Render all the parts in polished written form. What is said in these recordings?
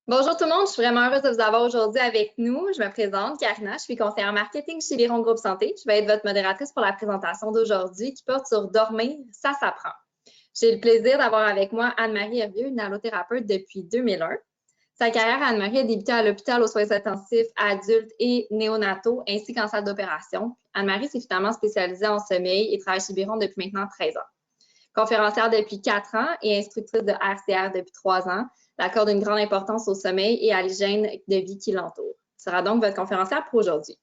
Bonjour tout le monde, je suis vraiment heureuse de vous avoir aujourd'hui avec nous. Je me présente, Karina, je suis conseillère marketing chez Liron Groupe Santé. Je vais être votre modératrice pour la présentation d'aujourd'hui qui porte sur dormir, ça s'apprend. J'ai le plaisir d'avoir avec moi Anne-Marie Hervieux, une allothérapeute depuis 2001. Sa carrière à Anne-Marie a débuté à l'hôpital aux soins intensifs adultes et néonataux ainsi qu'en salle d'opération. Anne-Marie s'est finalement spécialisée en sommeil et travaille chez Biron depuis maintenant 13 ans. Conférencière depuis 4 ans et instructrice de RCR depuis 3 ans, elle accorde une grande importance au sommeil et à l'hygiène de vie qui l'entoure. Ce sera donc votre conférencière pour aujourd'hui.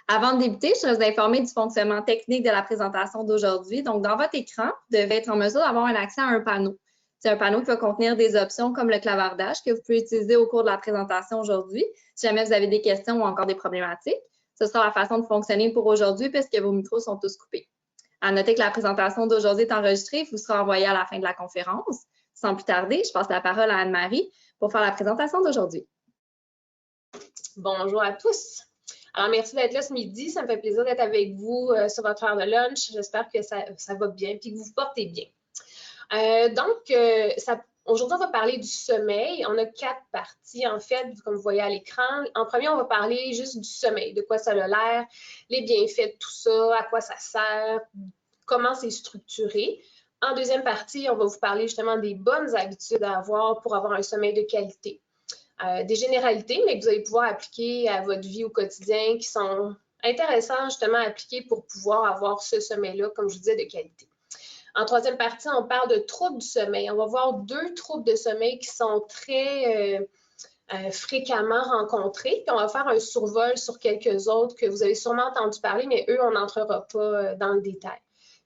Avant de débuter, je vais vous informer du fonctionnement technique de la présentation d'aujourd'hui. Donc, dans votre écran, vous devez être en mesure d'avoir un accès à un panneau. C'est un panneau qui va contenir des options comme le clavardage que vous pouvez utiliser au cours de la présentation aujourd'hui, si jamais vous avez des questions ou encore des problématiques. Ce sera la façon de fonctionner pour aujourd'hui puisque vos micros sont tous coupés. À noter que la présentation d'aujourd'hui est enregistrée et vous sera envoyée à la fin de la conférence. Sans plus tarder, je passe la parole à Anne-Marie pour faire la présentation d'aujourd'hui. Bonjour à tous. Alors, merci d'être là ce midi. Ça me fait plaisir d'être avec vous sur votre heure de lunch. J'espère que ça va bien et que vous vous portez bien. Aujourd'hui, on va parler du sommeil. On a 4 parties, en fait, comme vous voyez à l'écran. En premier, on va parler juste du sommeil, de quoi ça a l'air, les bienfaits de tout ça, à quoi ça sert, comment c'est structuré. En deuxième partie, on va vous parler justement des bonnes habitudes à avoir pour avoir un sommeil de qualité. Des généralités, mais que vous allez pouvoir appliquer à votre vie au quotidien, qui sont intéressants justement à appliquer pour pouvoir avoir ce sommeil-là, comme je vous disais, de qualité. En troisième partie, on parle de troubles du sommeil. On va voir 2 troubles de sommeil qui sont très fréquemment rencontrés. Puis on va faire un survol sur quelques autres que vous avez sûrement entendu parler, mais eux, on n'entrera pas dans le détail.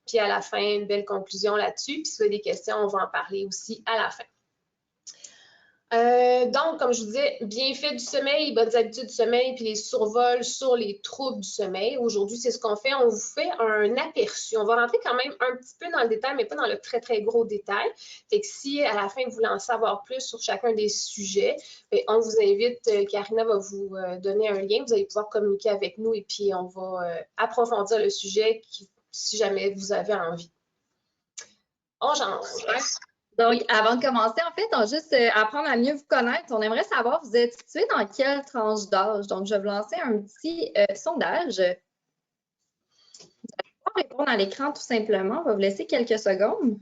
Puis à la fin, une belle conclusion là-dessus. Puis si vous avez des questions, on va en parler aussi à la fin. Donc, comme je vous disais, bienfaits du sommeil, bonnes habitudes du sommeil, puis les survols sur les troubles du sommeil. Aujourd'hui, c'est ce qu'on fait. On vous fait un aperçu. On va rentrer quand même un petit peu dans le détail, mais pas dans le très, très gros détail. Fait que si à la fin, vous voulez en savoir plus sur chacun des sujets, on vous invite, Karina va vous donner un lien. Vous allez pouvoir communiquer avec nous et puis on va approfondir le sujet si jamais vous avez envie. On change. Donc, avant de commencer, en fait, on va juste apprendre à mieux vous connaître. On aimerait savoir, vous êtes situé dans quelle tranche d'âge? Donc, je vais vous lancer un petit sondage. Vous allez pouvoir répondre à l'écran tout simplement. On va vous laisser quelques secondes.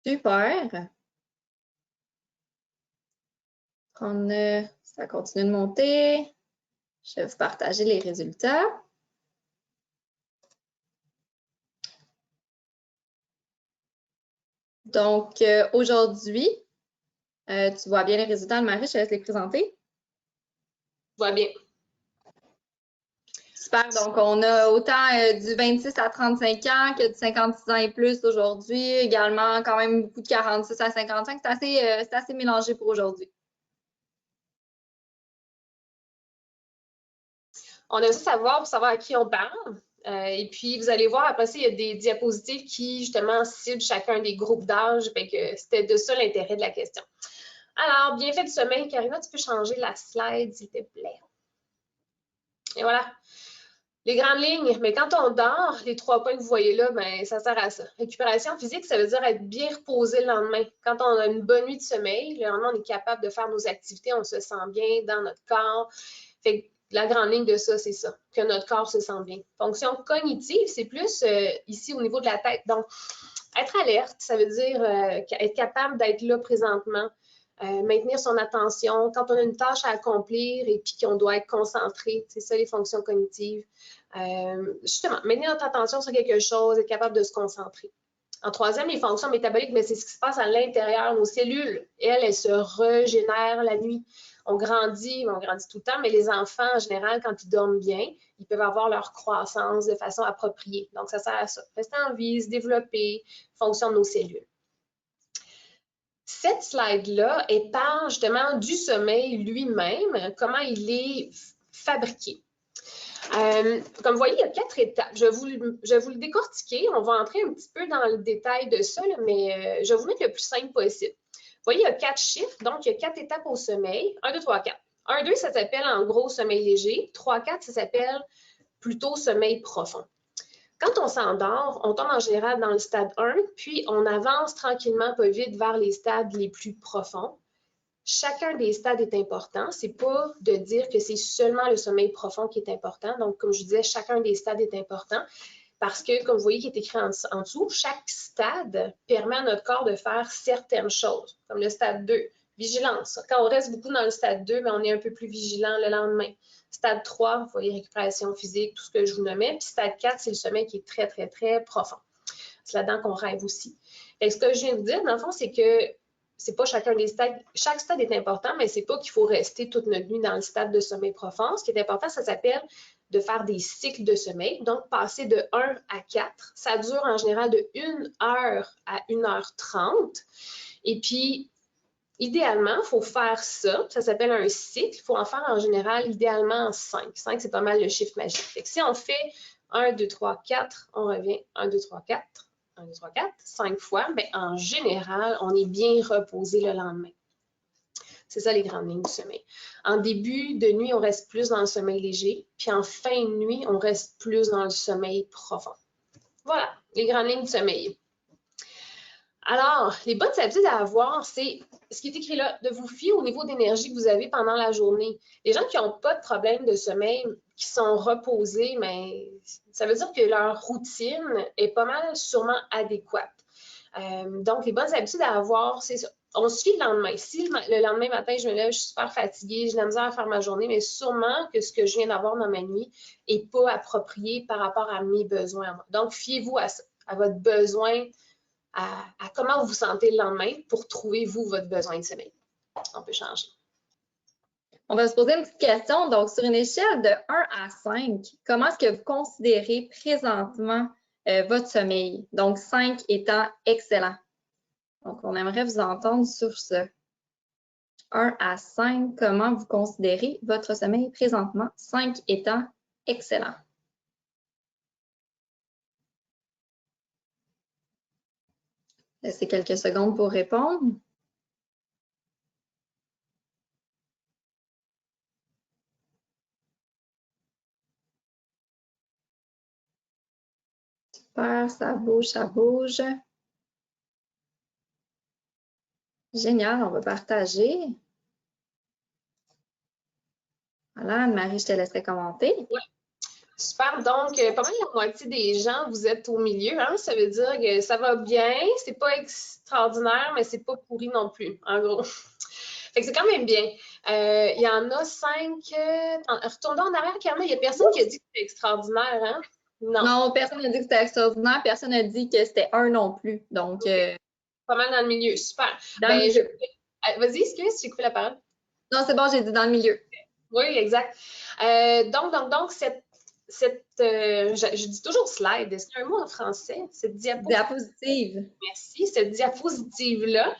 Super. Ça continue de monter. Je vais vous partager les résultats. Donc, aujourd'hui, tu vois bien les résultats, Anne-Marie, je te laisse les présenter. Je vois bien. Super, donc on a autant du 26 à 35 ans que du 56 ans et plus aujourd'hui, également quand même beaucoup de 46 à 55, c'est assez mélangé pour aujourd'hui. On aime ça savoir pour savoir à qui on parle. Et puis, vous allez voir, après ça, il y a des diapositives qui, justement, ciblent chacun des groupes d'âge. C'était de ça l'intérêt de la question. Alors, bienfait du sommeil. Karina, tu peux changer la slide, s'il te plaît. Et voilà. Les grandes lignes, mais quand on dort, les 3 points que vous voyez là, ben, ça sert à ça. Récupération physique, ça veut dire être bien reposé le lendemain. Quand on a une bonne nuit de sommeil, le lendemain, on est capable de faire nos activités, on se sent bien dans notre corps. Fait que la grande ligne de ça, c'est ça, que notre corps se sent bien. Fonction cognitive, c'est plus ici au niveau de la tête. Donc, être alerte, ça veut dire être capable d'être là présentement, maintenir son attention quand on a une tâche à accomplir et puis qu'on doit être concentré. C'est ça les fonctions cognitives. Justement, maintenir notre attention sur quelque chose, être capable de se concentrer. En troisième, les fonctions métaboliques, mais c'est ce qui se passe à l'intérieur. Nos cellules, elles se régénèrent la nuit. On grandit tout le temps, mais les enfants, en général, quand ils dorment bien, ils peuvent avoir leur croissance de façon appropriée. Donc, ça sert à ça. Rester en vie, se développer, fonction de nos cellules. Cette slide-là, elle parle justement du sommeil lui-même, comment il est fabriqué. Comme vous voyez, il y a 4 étapes. Je vais vous le décortiquer. On va entrer un petit peu dans le détail de ça, là, mais je vais vous mettre le plus simple possible. Vous voyez, il y a 4 chiffres, donc il y a 4 étapes au sommeil. 1, 2, 3, 4. 1, 2, ça s'appelle en gros sommeil léger. 3, 4, ça s'appelle plutôt sommeil profond. Quand on s'endort, on tombe en général dans le stade 1, puis on avance tranquillement, pas vite, vers les stades les plus profonds. Chacun des stades est important. Ce n'est pas de dire que c'est seulement le sommeil profond qui est important. Donc, comme je disais, chacun des stades est important parce que, comme vous voyez qui est écrit en dessous, chaque stade permet à notre corps de faire certaines choses, comme le stade 2, vigilance. Quand on reste beaucoup dans le stade 2, mais on est un peu plus vigilant le lendemain. Stade 3, vous voyez, récupération physique, tout ce que je vous nommais. Puis stade 4, c'est le sommeil qui est très, très, très profond. C'est là-dedans qu'on rêve aussi. Et ce que je viens de vous dire, dans le fond, c'est que c'est pas chacun des stades. Chaque stade est important, mais c'est pas qu'il faut rester toute notre nuit dans le stade de sommeil profond. Ce qui est important, ça s'appelle de faire des cycles de sommeil. Donc, passer de 1 à 4. Ça dure en général de 1 heure à 1h30. Et puis, idéalement, il faut faire ça. Ça s'appelle un cycle. Il faut en faire en général, idéalement, en 5. 5, c'est pas mal le chiffre magique. Fait que si on fait 1, 2, 3, 4, on revient 1, 2, 3, 4. 1, 2, 3, 4, 5 fois, mais en général, on est bien reposé le lendemain. C'est ça les grandes lignes du sommeil. En début de nuit, on reste plus dans le sommeil léger, puis en fin de nuit, on reste plus dans le sommeil profond. Voilà, les grandes lignes du sommeil. Alors, les bonnes habitudes à avoir, c'est ce qui est écrit là, de vous fier au niveau d'énergie que vous avez pendant la journée. Les gens qui n'ont pas de problème de sommeil, qui sont reposés, mais ça veut dire que leur routine est pas mal sûrement adéquate. Donc, les bonnes habitudes à avoir, c'est ça. On se fie le lendemain. Si le lendemain matin, je me lève, je suis super fatiguée, j'ai de la misère à faire ma journée, mais sûrement que ce que je viens d'avoir dans ma nuit n'est pas approprié par rapport à mes besoins. Donc, fiez-vous à ça, à votre besoin, à comment vous vous sentez le lendemain pour trouver, vous, votre besoin de sommeil. On peut changer. On va se poser une petite question. Donc, sur une échelle de 1 à 5, comment est-ce que vous considérez présentement votre sommeil? Donc, 5 étant excellent. Donc, on aimerait vous entendre sur ce. 1 à 5, comment vous considérez votre sommeil présentement? 5 étant excellent. Laissez quelques secondes pour répondre. Super, ça bouge, ça bouge. Génial, on va partager. Voilà, Anne-Marie, je te laisserai commenter. Oui. Super. Donc, pas mal la moitié des gens, vous êtes au milieu. Hein? Ça veut dire que ça va bien, c'est pas extraordinaire, mais c'est pas pourri non plus, en gros. Fait que c'est quand même bien. Il y en a 5. Retournons en arrière, Carmen, il n'y a personne qui a dit que c'était extraordinaire, hein? Non. Non, personne n'a dit que c'était extraordinaire, personne n'a dit que c'était 1 non plus. Donc, pas mal dans le milieu. Super. Vas-y, excuse, j'ai coupé la parole. Non, c'est bon, j'ai dit dans le milieu. Oui, exact. Donc, je dis toujours slide. Est-ce qu'il y a un mot en français? Cette diapositive. Merci. Cette diapositive-là,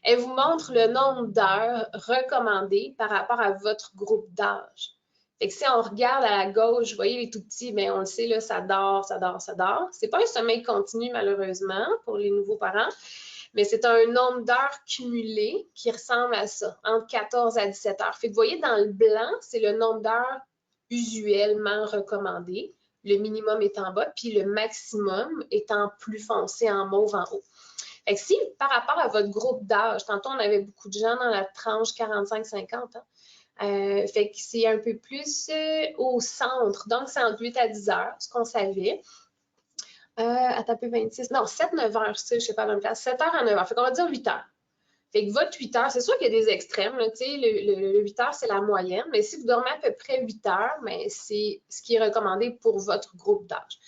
elle vous montre le nombre d'heures recommandées par rapport à votre groupe d'âge. Fait que si on regarde à la gauche, vous voyez les tout petits, bien, on le sait, là, ça dort, ça dort, ça dort. C'est pas un sommeil continu, malheureusement, pour les nouveaux parents, mais c'est un nombre d'heures cumulées qui ressemble à ça, entre 14 à 17 heures. Fait que vous voyez, dans le blanc, c'est le nombre d'heures usuellement recommandé. Le minimum est en bas, puis le maximum étant plus foncé en mauve en haut. Fait que si, par rapport à votre groupe d'âge, tantôt, on avait beaucoup de gens dans la tranche 45-50, hein? Fait que c'est un peu plus au centre. Donc, c'est entre 8 à 10 heures, ce qu'on savait. Attends un peu, 26. Non, 7-9 heures, je ne sais pas à la même place. 7 heures à 9 heures. Fait qu'on va dire 8 heures. Fait que votre 8 heures, c'est sûr qu'il y a des extrêmes. Là, le 8 heures, c'est la moyenne. Mais si vous dormez à peu près 8 heures, c'est ce qui est recommandé pour votre groupe d'âge.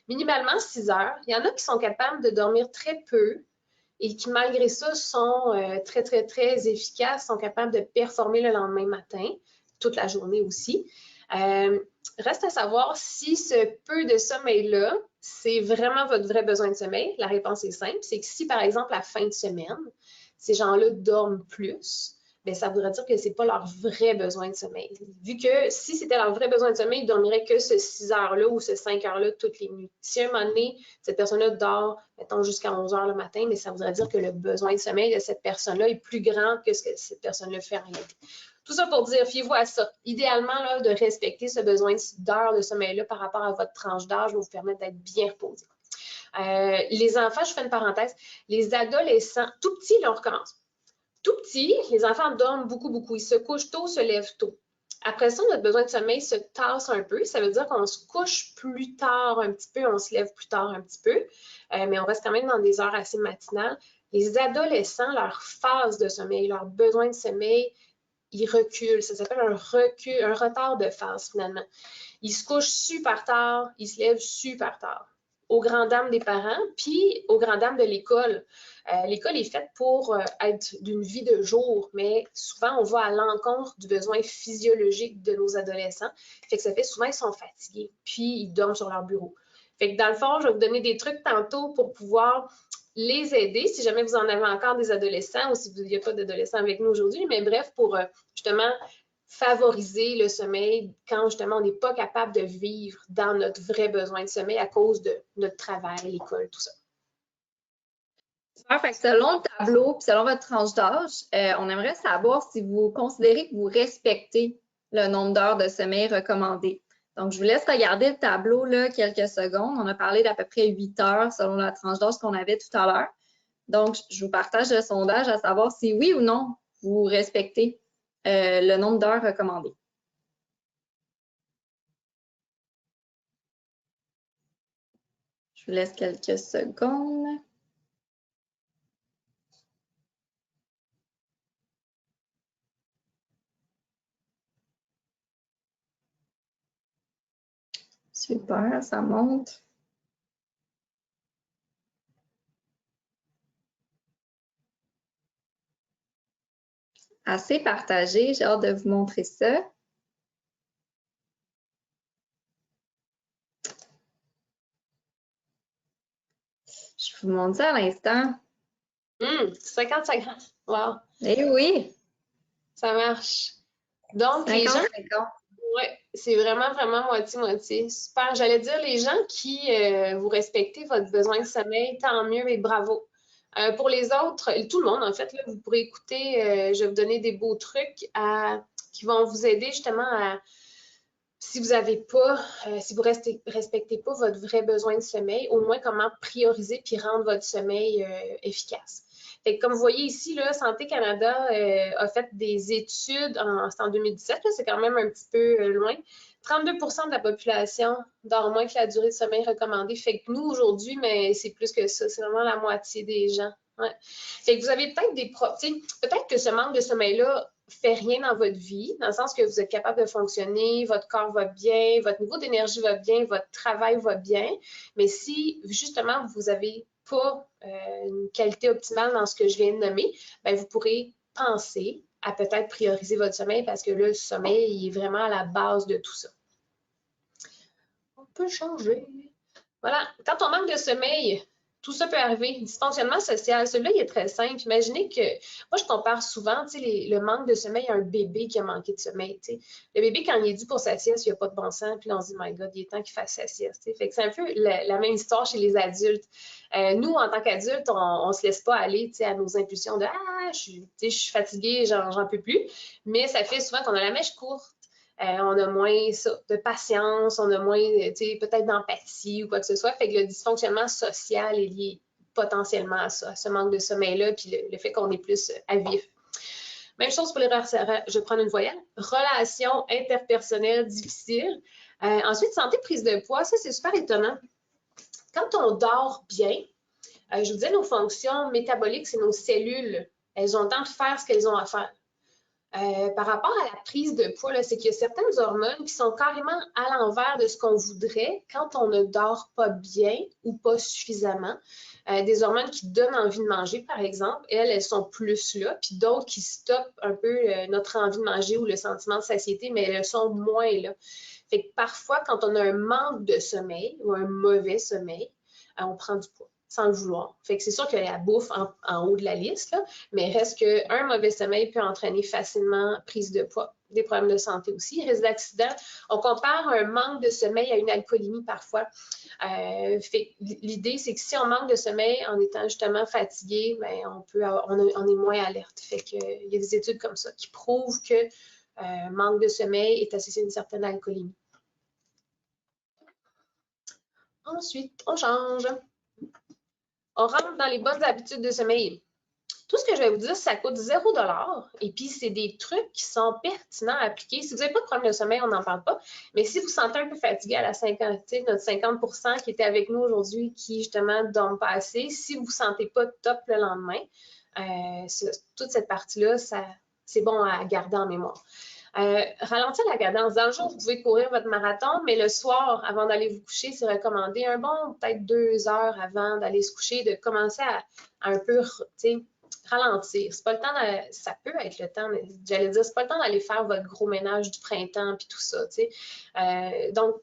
Minimalement 6 heures. Il y en a qui sont capables de dormir très peu et qui, malgré ça, sont très, très, très efficaces, sont capables de performer le lendemain matin, toute la journée aussi. Reste à savoir si ce peu de sommeil-là, c'est vraiment votre vrai besoin de sommeil. La réponse est simple, c'est que si, par exemple, à la fin de semaine, ces gens-là dorment plus, bien, ça voudrait dire que ce n'est pas leur vrai besoin de sommeil. Vu que si c'était leur vrai besoin de sommeil, ils ne dormiraient que ce 6 heures-là ou ce 5 heures-là toutes les nuits. Si à un moment donné, cette personne-là dort, mettons, jusqu'à 11 heures le matin, mais ça voudrait dire que le besoin de sommeil de cette personne-là est plus grand que ce que cette personne-là fait en réalité. Tout ça pour dire, fiez-vous à ça. Idéalement, là, de respecter ce besoin d'heures de sommeil-là par rapport à votre tranche d'âge va vous permettre d'être bien reposé. Les enfants, je fais une parenthèse, les adolescents, tout petits, là, on recommence. Tout petit, les enfants dorment beaucoup, beaucoup. Ils se couchent tôt, se lèvent tôt. Après ça, notre besoin de sommeil se tasse un peu. Ça veut dire qu'on se couche plus tard un petit peu, on se lève plus tard un petit peu, mais on reste quand même dans des heures assez matinales. Les adolescents, leur phase de sommeil, leur besoin de sommeil, ils reculent. Ça s'appelle un recul, un retard de phase finalement. Ils se couchent super tard, ils se lèvent super tard. Aux grandes dames des parents, puis aux grandes dames de l'école. L'école est faite pour être d'une vie de jour, mais souvent, on va à l'encontre du besoin physiologique de nos adolescents. Fait que ça fait souvent, ils sont fatigués, puis ils dorment sur leur bureau. Fait que dans le fond, je vais vous donner des trucs tantôt pour pouvoir les aider, si jamais vous en avez encore des adolescents ou si vous n'avez pas d'adolescents avec nous aujourd'hui, mais bref, pour justement favoriser le sommeil quand justement on n'est pas capable de vivre dans notre vrai besoin de sommeil à cause de notre travail, l'école, tout ça. Super. Fait que selon le tableau, puis selon votre tranche d'âge, on aimerait savoir si vous considérez que vous respectez le nombre d'heures de sommeil recommandé. Donc, je vous laisse regarder le tableau là, quelques secondes. On a parlé d'à peu près 8 heures selon la tranche d'âge qu'on avait tout à l'heure. Donc, je vous partage le sondage à savoir si oui ou non vous respectez le nombre d'heures recommandées. Je vous laisse quelques secondes. Super, ça monte. Assez partagé, j'ai hâte de vous montrer ça. Je vous montre ça à l'instant. 50-50. Wow. Eh oui! Ça marche. Donc, 50, les gens, 50. ouais, c'est vraiment, vraiment moitié-moitié. Super. J'allais dire, les gens qui vous respectez votre besoin de sommeil, tant mieux et bravo. Pour les autres, tout le monde, en fait, là, vous pourrez écouter, je vais vous donner des beaux trucs qui vont vous aider justement à, si vous n'avez pas, si vous ne respectez pas votre vrai besoin de sommeil, au moins comment prioriser puis rendre votre sommeil efficace. Fait que comme vous voyez ici, là, Santé Canada a fait des études, c'est en 2017, c'est quand même un petit peu loin. 32% de la population dort moins que la durée de sommeil recommandée. Fait que nous, aujourd'hui, mais c'est plus que ça. C'est vraiment la moitié des gens. Ouais. Fait que vous avez peut-être peut-être que ce manque de sommeil-là fait rien dans votre vie, dans le sens que vous êtes capable de fonctionner, votre corps va bien, votre niveau d'énergie va bien, votre travail va bien. Mais si, justement, vous n'avez pas une qualité optimale dans ce que je viens de nommer, bien, vous pourrez penser à peut-être prioriser votre sommeil parce que le sommeil il est vraiment à la base de tout ça. On peut changer. Voilà. Quand on manque de sommeil, tout ça peut arriver. Dysfonctionnement social, celui-là, il est très simple. Imaginez que, moi, je compare souvent, le manque de sommeil à un bébé qui a manqué de sommeil. T'sais. Le bébé, quand il est dû pour sa sieste, il n'a pas de bon sens, puis là, on se dit, my God, il est temps qu'il fasse sa sieste. T'sais. Fait que c'est un peu la même histoire chez les adultes. Nous, en tant qu'adultes, on ne se laisse pas aller à nos impulsions de, je suis fatiguée, j'en peux plus. Mais ça fait souvent qu'on a la mèche courte. On a moins de patience, on a moins peut-être d'empathie ou quoi que ce soit. Fait que le dysfonctionnement social est lié potentiellement à ça, à ce manque de sommeil-là, puis le fait qu'on est plus à vif. Même chose pour les je vais prendre une voyelle. Relations interpersonnelles difficiles. Ensuite, santé, prise de poids, ça c'est super étonnant. Quand on dort bien, je vous disais, nos fonctions métaboliques, c'est nos cellules. Elles ont le temps de faire ce qu'elles ont à faire. Par rapport à la prise de poids, c'est qu'il y a certaines hormones qui sont carrément à l'envers de ce qu'on voudrait quand on ne dort pas bien ou pas suffisamment. Des hormones qui donnent envie de manger, par exemple, elles sont plus là, puis d'autres qui stoppent un peu notre envie de manger ou le sentiment de satiété, mais elles sont moins là. Fait que parfois, quand on a un manque de sommeil ou un mauvais sommeil, on prend du poids. sans le vouloir. Fait que c'est sûr qu'il y a la bouffe en haut de la liste, là, mais reste qu'un mauvais sommeil peut entraîner facilement prise de poids, des problèmes de santé aussi, risque d'accident. On compare un manque de sommeil à une alcoolémie parfois. L'idée, c'est que si on manque de sommeil en étant justement fatigué, ben, on est moins alerte. Fait que, il y a des études comme ça qui prouvent que manque de sommeil est associé à une certaine alcoolémie. Ensuite, on change. On rentre dans les bonnes habitudes de sommeil. Tout ce que je vais vous dire, ça coûte 0 $ et puis c'est des trucs qui sont pertinents à appliquer. Si vous n'avez pas de problème de sommeil, on n'en parle pas, mais si vous vous sentez un peu fatigué à la 50, notre 50% qui était avec nous aujourd'hui, qui justement ne dorment pas assez, si vous ne vous sentez pas top le lendemain, toute cette partie-là, c'est bon à garder en mémoire. Ralentir la cadence. Dans le jour, vous pouvez courir votre marathon, mais le soir, avant d'aller vous coucher, c'est recommandé un bon peut-être 2 heures avant d'aller se coucher, de commencer à un peu, ralentir. C'est pas le temps ça peut être le temps, j'allais dire, c'est pas le temps d'aller faire votre gros ménage du printemps puis tout ça, donc,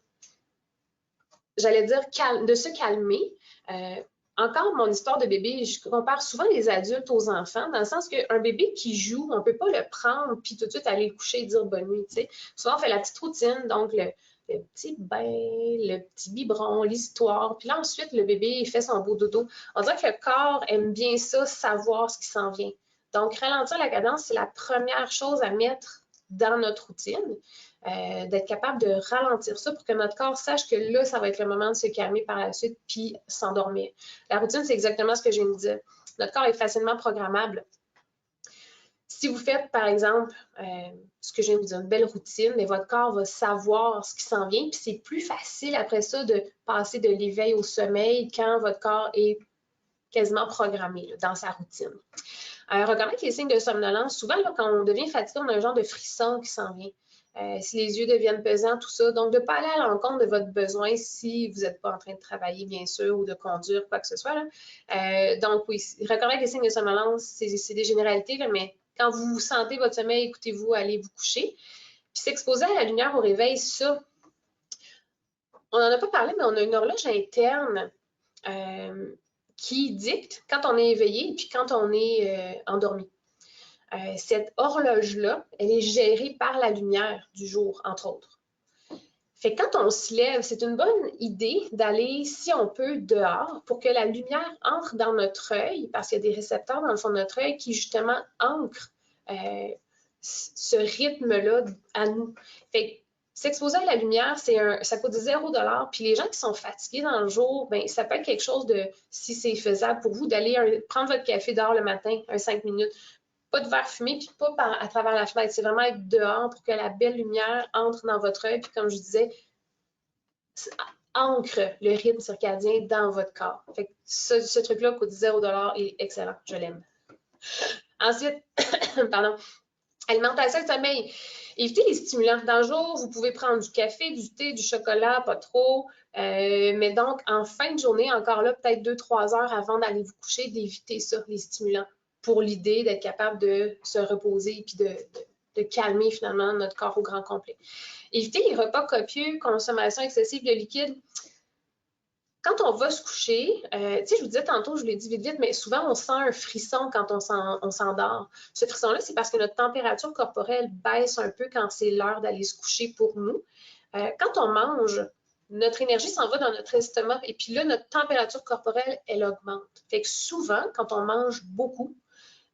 j'allais dire de se calmer. Encore, mon histoire de bébé, je compare souvent les adultes aux enfants, dans le sens qu'un bébé qui joue, on ne peut pas le prendre puis tout de suite aller le coucher et dire bonne nuit. Souvent, on fait la petite routine, donc le petit bain, le petit biberon, l'histoire. Puis là, ensuite, le bébé il fait son beau dodo. On dirait que le corps aime bien ça, savoir ce qui s'en vient. Donc, ralentir la cadence, c'est la première chose à mettre dans notre routine. D'être capable de ralentir ça pour que notre corps sache que là, ça va être le moment de se calmer par la suite puis s'endormir. La routine, c'est exactement ce que je viens de dire. Notre corps est facilement programmable. Si vous faites, par exemple, ce que je viens de vous dire, une belle routine, mais votre corps va savoir ce qui s'en vient, puis c'est plus facile après ça de passer de l'éveil au sommeil quand votre corps est quasiment programmé là, dans sa routine. Reconnaître les signes de somnolence, souvent, là, quand on devient fatigué, on a un genre de frisson qui s'en vient. Si les yeux deviennent pesants, tout ça. Donc, de ne pas aller à l'encontre de votre besoin si vous n'êtes pas en train de travailler, bien sûr, ou de conduire, quoi que ce soit. Là. Donc, oui, reconnaître les signes de somnolence, c'est des généralités, là, mais quand vous sentez votre sommeil, écoutez-vous, allez vous coucher. Puis s'exposer à la lumière au réveil, ça, on n'en a pas parlé, mais on a une horloge interne qui dicte quand on est éveillé et puis quand on est endormi. Cette horloge-là, elle est gérée par la lumière du jour, entre autres. Fait que quand on se lève, c'est une bonne idée d'aller, si on peut, dehors pour que la lumière entre dans notre œil, parce qu'il y a des récepteurs dans le fond de notre œil qui, justement, ancrent ce rythme-là à nous. Fait que s'exposer à la lumière, ça coûte 0 $. Puis les gens qui sont fatigués dans le jour, ben, ça peut être quelque chose de, si c'est faisable pour vous, d'aller prendre votre café dehors le matin, 5 minutes. Pas de verre fumé, puis pas à travers la fenêtre. C'est vraiment être dehors pour que la belle lumière entre dans votre œil. Puis comme je disais, ancre le rythme circadien dans votre corps. Fait que ce truc-là coûte 0 $ et est excellent. Je l'aime. Ensuite, pardon, alimentation et sommeil. Évitez les stimulants. Dans le jour, vous pouvez prendre du café, du thé, du chocolat, pas trop. Mais donc, en fin de journée, encore là, peut-être 2-3 heures avant d'aller vous coucher, d'éviter ça, les stimulants, pour l'idée d'être capable de se reposer et puis de calmer finalement notre corps au grand complet. Évitez les repas copieux, consommation excessive de liquide. Quand on va se coucher, je vous disais tantôt, je vous l'ai dit vite, mais souvent on sent un frisson quand on s'endort. Ce frisson-là, c'est parce que notre température corporelle baisse un peu quand c'est l'heure d'aller se coucher pour nous. Quand on mange, notre énergie s'en va dans notre estomac et puis là, notre température corporelle, elle augmente. Fait que souvent, quand on mange beaucoup,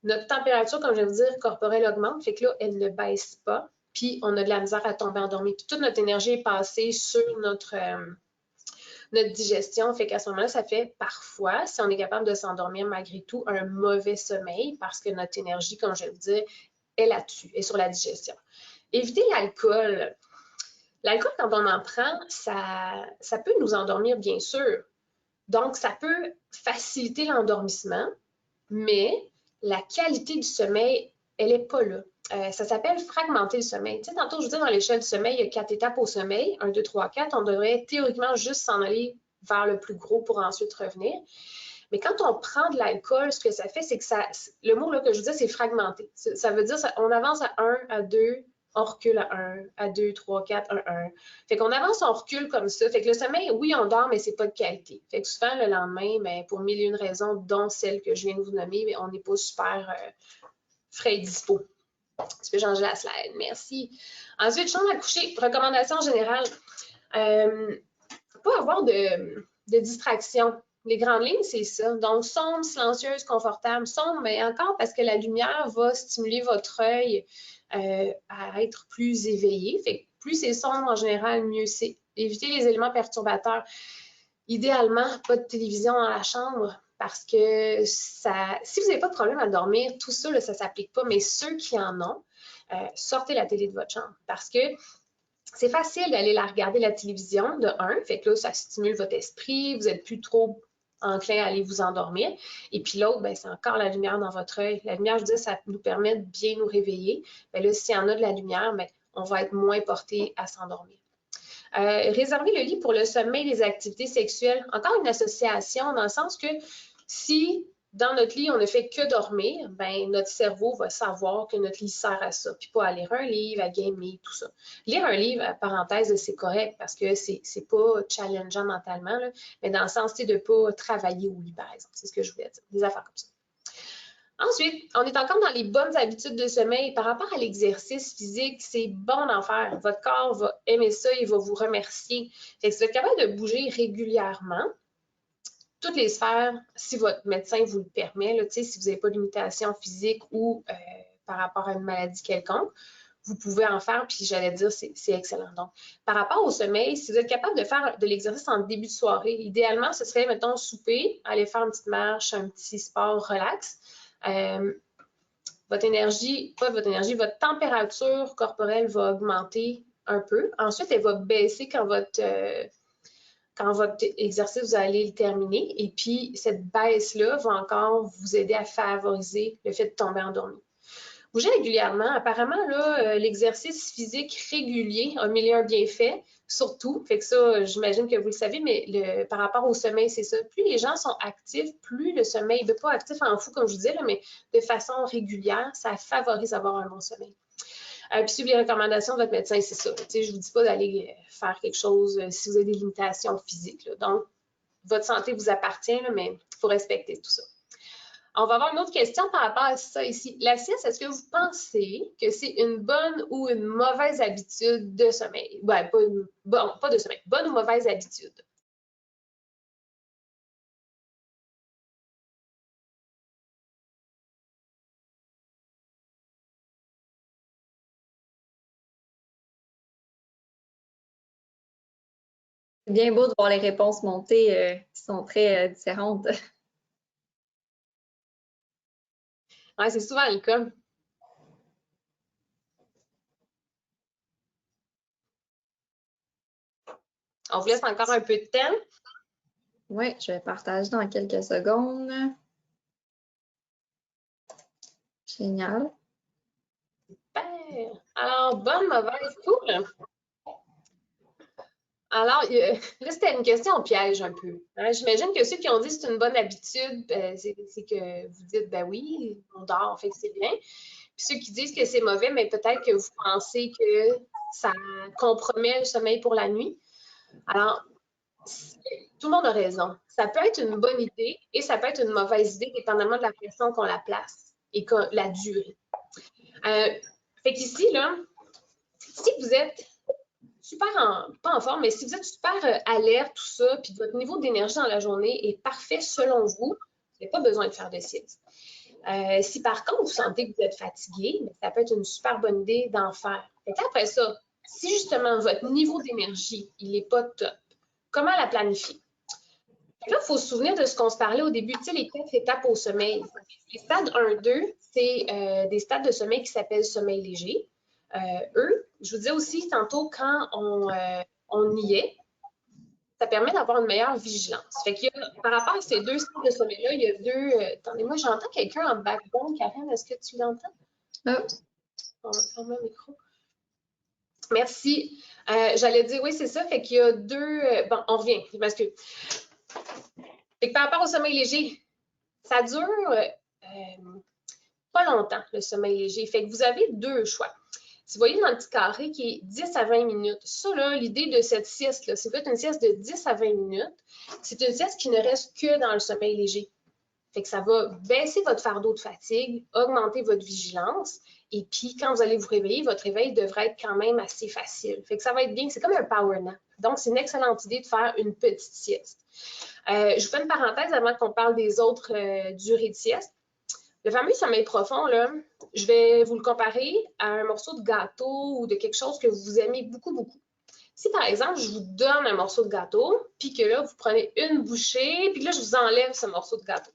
notre température, comme je viens de dire, corporelle augmente, fait que là, elle ne baisse pas, puis on a de la misère à tomber endormi. Puis toute notre énergie est passée sur notre digestion, fait qu'à ce moment-là, ça fait parfois, si on est capable de s'endormir malgré tout, un mauvais sommeil parce que notre énergie, comme je viens de dire, est là-dessus, est sur la digestion. Évitez l'alcool. L'alcool, quand on en prend, ça peut nous endormir, bien sûr. Donc, ça peut faciliter l'endormissement, mais la qualité du sommeil, elle n'est pas là. Ça s'appelle fragmenter le sommeil. Tu sais, tantôt, je vous dis, dans l'échelle du sommeil, il y a 4 étapes au sommeil. 1, 2, 3, 4. On devrait théoriquement juste s'en aller vers le plus gros pour ensuite revenir. Mais quand on prend de l'alcool, ce que ça fait, c'est que le mot là, que je vous dis, c'est fragmenter. Ça veut dire on avance à 1, à 2, on recule à 1, à 2, 3, 4, 1, 1. Fait qu'on avance, on recule comme ça. Fait que le sommeil, oui, on dort, mais c'est pas de qualité. Fait que souvent, le lendemain, ben, pour mille et une raisons, dont celle que je viens de vous nommer, mais on n'est pas super frais et dispo. Tu peux changer la slide. Merci. Ensuite, chambre à coucher. Recommandation générale. Pas avoir de distraction. Les grandes lignes, c'est ça. Donc, sombre, silencieuse, confortable. Sombre, mais encore parce que la lumière va stimuler votre œil à être plus éveillé. Fait que plus c'est sombre, en général, mieux c'est. Éviter les éléments perturbateurs. Idéalement, pas de télévision dans la chambre parce que ça, si vous n'avez pas de problème à dormir, tout ça, là, ça ne s'applique pas. Mais ceux qui en ont, sortez la télé de votre chambre parce que c'est facile d'aller la regarder la télévision, de un, fait que là, ça stimule votre esprit, vous n'êtes plus trop enclin à aller vous endormir. Et puis l'autre, ben, c'est encore la lumière dans votre œil. La lumière, je dis, ça nous permet de bien nous réveiller. Ben là, s'il y en a de la lumière, ben, on va être moins porté à s'endormir. Réserver le lit pour le sommeil des activités sexuelles. Encore une association dans le sens que si dans notre lit, on ne fait que dormir, ben, notre cerveau va savoir que notre lit sert à ça, puis pas à lire un livre, à gamer, tout ça. Lire un livre, parenthèse, c'est correct parce que c'est pas challengeant mentalement, là, mais dans le sens de ne pas travailler au lit, par exemple. C'est ce que je voulais dire, des affaires comme ça. Ensuite, on est encore dans les bonnes habitudes de sommeil. Par rapport à l'exercice physique, c'est bon d'en faire. Votre corps va aimer ça, il va vous remercier. Fait que si vous êtes capable de bouger régulièrement, toutes les sphères, si votre médecin vous le permet, là, si vous n'avez pas de limitation physique ou par rapport à une maladie quelconque, vous pouvez en faire, puis j'allais dire, c'est excellent. Donc, par rapport au sommeil, si vous êtes capable de faire de l'exercice en début de soirée, idéalement, ce serait, mettons, souper, aller faire une petite marche, un petit sport relax. Votre énergie, pas votre énergie, votre température corporelle va augmenter un peu. Ensuite, elle va baisser quand votre exercice, vous allez le terminer. Et puis, cette baisse-là va encore vous aider à favoriser le fait de tomber endormi. Bouger régulièrement, apparemment, l'exercice physique régulier a mille et un bienfaits, surtout. Fait que ça, j'imagine que vous le savez, mais par rapport au sommeil, c'est ça. Plus les gens sont actifs, plus le sommeil, pas actif en fou, comme je vous disais, là, mais de façon régulière, ça favorise avoir un bon sommeil. Puis suivre les recommandations de votre médecin, c'est ça. Je ne vous dis pas d'aller faire quelque chose si vous avez des limitations physiques. Là. Donc, votre santé vous appartient, là, mais il faut respecter tout ça. On va avoir une autre question par rapport à ça ici. La sieste, est-ce que vous pensez que c'est une bonne ou une mauvaise habitude de sommeil? Ben, pas de sommeil, bonne ou mauvaise habitude? C'est bien beau de voir les réponses monter qui sont très différentes. Oui, c'est souvent le cas. On vous laisse encore un peu de temps. Oui, je vais partager dans quelques secondes. Génial. Super. Alors, bonne, mauvaise, cool. Alors, là, c'était une question piège un peu. Hein? J'imagine que ceux qui ont dit que c'est une bonne habitude, c'est que vous dites, ben oui, on dort, fait que c'est bien. Puis ceux qui disent que c'est mauvais, mais peut-être que vous pensez que ça compromet le sommeil pour la nuit. Alors, tout le monde a raison. Ça peut être une bonne idée et ça peut être une mauvaise idée, dépendamment de la façon qu'on la place et la durée. Fait qu'ici, là, si vous êtes pas en forme, mais si vous êtes super alerte, tout ça, puis votre niveau d'énergie dans la journée est parfait selon vous, vous n'avez pas besoin de faire de sieste. Si par contre, vous sentez que vous êtes fatigué, ça peut être une super bonne idée d'en faire. Et après ça, si justement votre niveau d'énergie, il n'est pas top, comment la planifier? Là, il faut se souvenir de ce qu'on se parlait au début, tu sais, les 4 étapes au sommeil. Les stades 1-2, c'est des stades de sommeil qui s'appellent sommeil léger. Eux, je vous disais aussi tantôt, quand on y est, ça permet d'avoir une meilleure vigilance. Fait qu'il y a, par rapport à ces deux stades de sommeil-là, il y a deux... attendez-moi, j'entends quelqu'un en background. Karen, est-ce que tu l'entends? On va fermer le micro. Merci. J'allais dire, oui, c'est ça. Fait qu'il y a deux... bon, on revient, parce que... Fait que par rapport au sommeil léger, ça dure pas longtemps, le sommeil léger. Fait que vous avez deux choix. Si vous voyez dans le petit carré qui est 10 à 20 minutes, ça, l'idée de cette sieste-là, si vous faites une sieste de 10 à 20 minutes, c'est une sieste qui ne reste que dans le sommeil léger. Fait que ça va baisser votre fardeau de fatigue, augmenter votre vigilance, et puis quand vous allez vous réveiller, votre réveil devrait être quand même assez facile. Fait que ça va être bien, c'est comme un power nap. Donc, c'est une excellente idée de faire une petite sieste. Je vous fais une parenthèse avant qu'on parle des autres durées de sieste. Le fameux sommeil profond, là, je vais vous le comparer à un morceau de gâteau ou de quelque chose que vous aimez beaucoup, beaucoup. Si, par exemple, je vous donne un morceau de gâteau, puis que là, vous prenez une bouchée, puis que là, je vous enlève ce morceau de gâteau.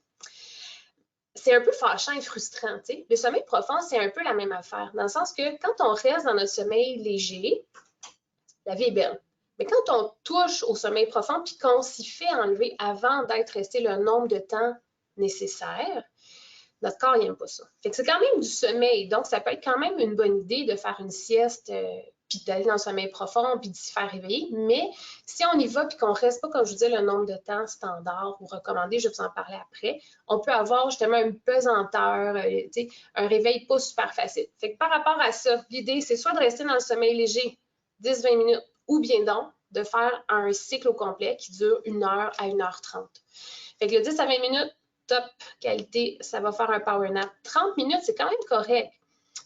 C'est un peu fâchant et frustrant, tu sais. Le sommeil profond, c'est un peu la même affaire, dans le sens que quand on reste dans notre sommeil léger, la vie est belle. Mais quand on touche au sommeil profond, puis qu'on s'y fait enlever avant d'être resté le nombre de temps nécessaire, notre corps n'aime pas ça. Fait que c'est quand même du sommeil, donc ça peut être quand même une bonne idée de faire une sieste, puis d'aller dans le sommeil profond, puis de s'y faire réveiller. Mais si on y va, puis qu'on ne reste pas, comme je vous disais, le nombre de temps standard ou recommandé, je vais vous en parler après, on peut avoir justement une pesanteur, un réveil pas super facile. Fait que par rapport à ça, l'idée, c'est soit de rester dans le sommeil léger 10-20 minutes, ou bien donc de faire un cycle au complet qui dure 1 heure à 1h30. Fait que le 10 à 20 minutes, top qualité, ça va faire un power nap. 30 minutes, c'est quand même correct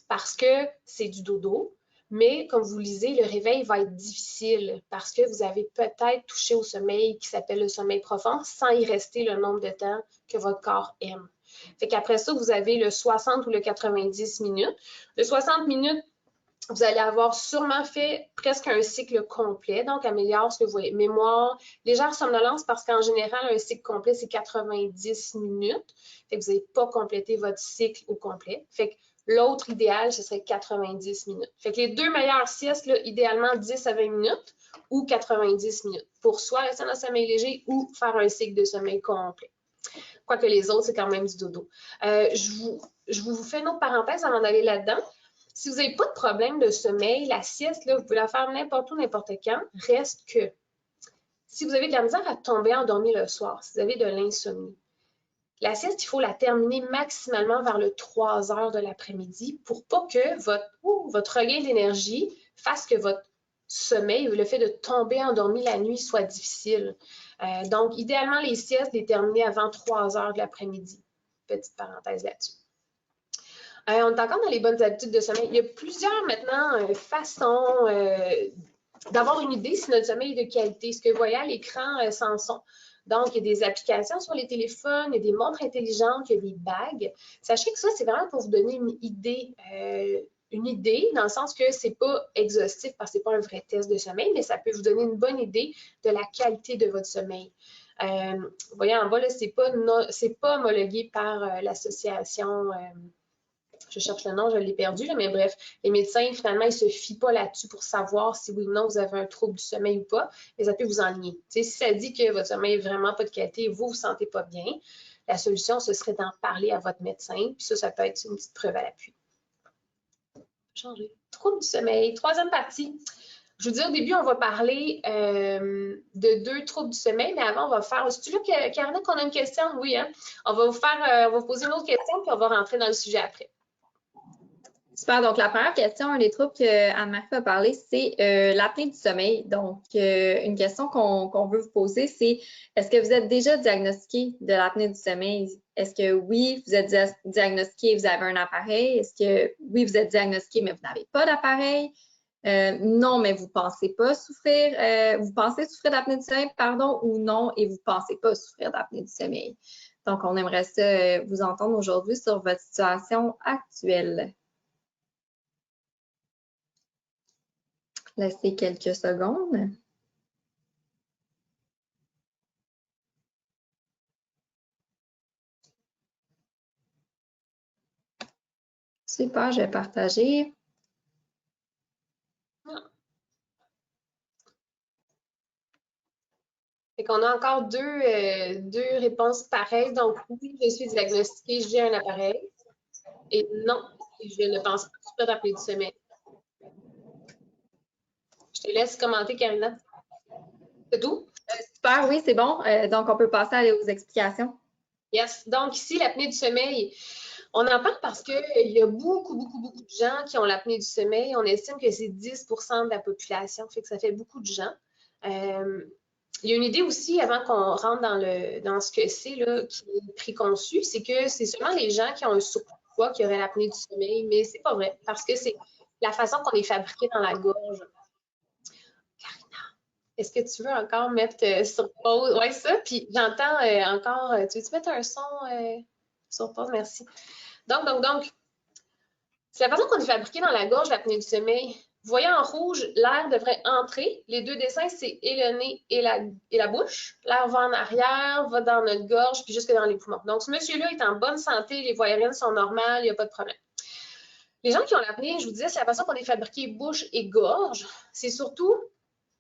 parce que c'est du dodo, mais comme vous lisez, le réveil va être difficile parce que vous avez peut-être touché au sommeil qui s'appelle le sommeil profond sans y rester le nombre de temps que votre corps aime. Fait qu'après ça, vous avez le 60 ou le 90 minutes. Le 60 minutes, vous allez avoir sûrement fait presque un cycle complet, donc améliore ce que vous voyez. Mémoire, légère somnolence, parce qu'en général, un cycle complet, c'est 90 minutes. Fait que vous n'avez pas complété votre cycle au complet. Fait que l'autre idéal, ce serait 90 minutes. Fait que les deux meilleures siestes, là, idéalement 10 à 20 minutes ou 90 minutes, pour soit rester dans le sommeil léger ou faire un cycle de sommeil complet. Quoique les autres, c'est quand même du dodo. Je vous fais une autre parenthèse avant d'aller là-dedans. Si vous n'avez pas de problème de sommeil, la sieste, là, vous pouvez la faire n'importe où, n'importe quand. Reste que si vous avez de la misère à tomber endormi le soir, si vous avez de l'insomnie, la sieste, il faut la terminer maximalement vers le 3 heures de l'après-midi pour pas que votre regain d'énergie fasse que votre sommeil ou le fait de tomber endormi la nuit soit difficile. Donc, idéalement, les siestes, les terminer avant 3 heures de l'après-midi. Petite parenthèse là-dessus. On est encore dans les bonnes habitudes de sommeil. Il y a plusieurs maintenant façons d'avoir une idée si notre sommeil est de qualité. Ce que vous voyez à l'écran sans son. Donc, il y a des applications sur les téléphones, il y a des montres intelligentes, il y a des bagues. Sachez que ça, c'est vraiment pour vous donner une idée dans le sens que c'est pas exhaustif parce que c'est pas un vrai test de sommeil, mais ça peut vous donner une bonne idée de la qualité de votre sommeil. Vous voyez en bas, c'est pas homologué par l'association je cherche le nom, je l'ai perdu, là, mais bref, les médecins, finalement, ils ne se fient pas là-dessus pour savoir si oui ou non vous avez un trouble du sommeil ou pas, mais ça peut vous enligner. Si ça dit que votre sommeil n'est vraiment pas de qualité et vous ne vous sentez pas bien, la solution, ce serait d'en parler à votre médecin, puis ça peut être une petite preuve à l'appui. Changer. Trouble du sommeil. Troisième partie. Je vous dis au début, on va parler de 2 troubles du sommeil, mais avant, on va faire. C'est-tu là, Karina, qu'on a une question? Oui, hein? On va vous poser une autre question, puis on va rentrer dans le sujet après. Super. Donc, la première question, un des troubles qu'Anne-Marie va parler, c'est l'apnée du sommeil. Donc, une question qu'on veut vous poser, c'est est-ce que vous êtes déjà diagnostiqué de l'apnée du sommeil? Est-ce que oui, vous êtes diagnostiqué et vous avez un appareil? Est-ce que oui, vous êtes diagnostiqué, mais vous n'avez pas d'appareil? Non, mais vous pensez pas souffrir, vous pensez souffrir d'apnée du sommeil, pardon, ou non, et vous pensez pas souffrir d'apnée du sommeil. Donc, on aimerait ça vous entendre aujourd'hui sur votre situation actuelle. Laissez quelques secondes. Super, je vais partager. Fait qu'on a encore deux réponses pareilles. Donc, oui, je suis diagnostiquée, j'ai un appareil. Et non, je ne pense pas souffrir d'apnée du sommeil. Je te laisse commenter, Karina. C'est tout? Super, oui, c'est bon. Donc, on peut passer aux explications. Yes. Donc, ici, l'apnée du sommeil. On en parle parce qu'il y a beaucoup de gens qui ont l'apnée du sommeil. On estime que c'est 10% de la population, fait que ça fait beaucoup de gens. Il y a une idée aussi, avant qu'on rentre dans ce que c'est, là, qui est préconçu, c'est que c'est seulement les gens qui ont un surpoids qui auraient l'apnée du sommeil, mais c'est pas vrai, parce que c'est la façon qu'on est fabriqué dans la gorge. Karina, est-ce que tu veux encore mettre sur pause? Oui, ça, puis j'entends encore, tu veux-tu mettre un son sur pause? Merci. Donc, c'est la façon qu'on est fabriqué dans la gorge, l'apnée du sommeil. Vous voyez en rouge, l'air devrait entrer. Les deux dessins, c'est et le nez et la bouche. L'air va en arrière, va dans notre gorge, puis jusque dans les poumons. Donc, ce monsieur-là est en bonne santé, les voies aériennes sont normales, il n'y a pas de problème. Les gens qui ont l'apnée, je vous disais, c'est la façon qu'on est fabriqué bouche et gorge. C'est surtout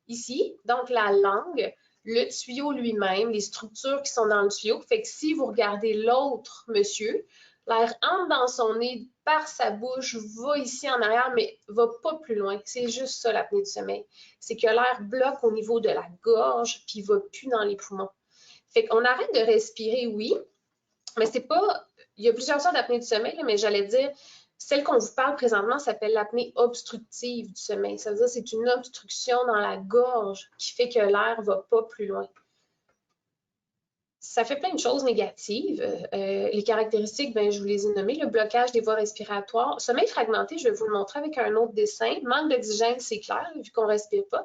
ici, donc la langue, le tuyau lui-même, les structures qui sont dans le tuyau. Fait que si vous regardez l'autre monsieur, l'air entre dans son nez par sa bouche, va ici en arrière, mais va pas plus loin. C'est juste ça, l'apnée du sommeil. C'est que l'air bloque au niveau de la gorge, puis va plus dans les poumons. Fait qu'on arrête de respirer, oui, mais c'est pas... Il y a plusieurs sortes d'apnée du sommeil, mais j'allais dire, celle qu'on vous parle présentement s'appelle l'apnée obstructive du sommeil. Ça veut dire que c'est une obstruction dans la gorge qui fait que l'air ne va pas plus loin. Ça fait plein de choses négatives. Les caractéristiques, ben, je vous les ai nommées. Le blocage des voies respiratoires. Sommeil fragmenté, je vais vous le montrer avec un autre dessin. Manque d'oxygène, c'est clair, vu qu'on ne respire pas.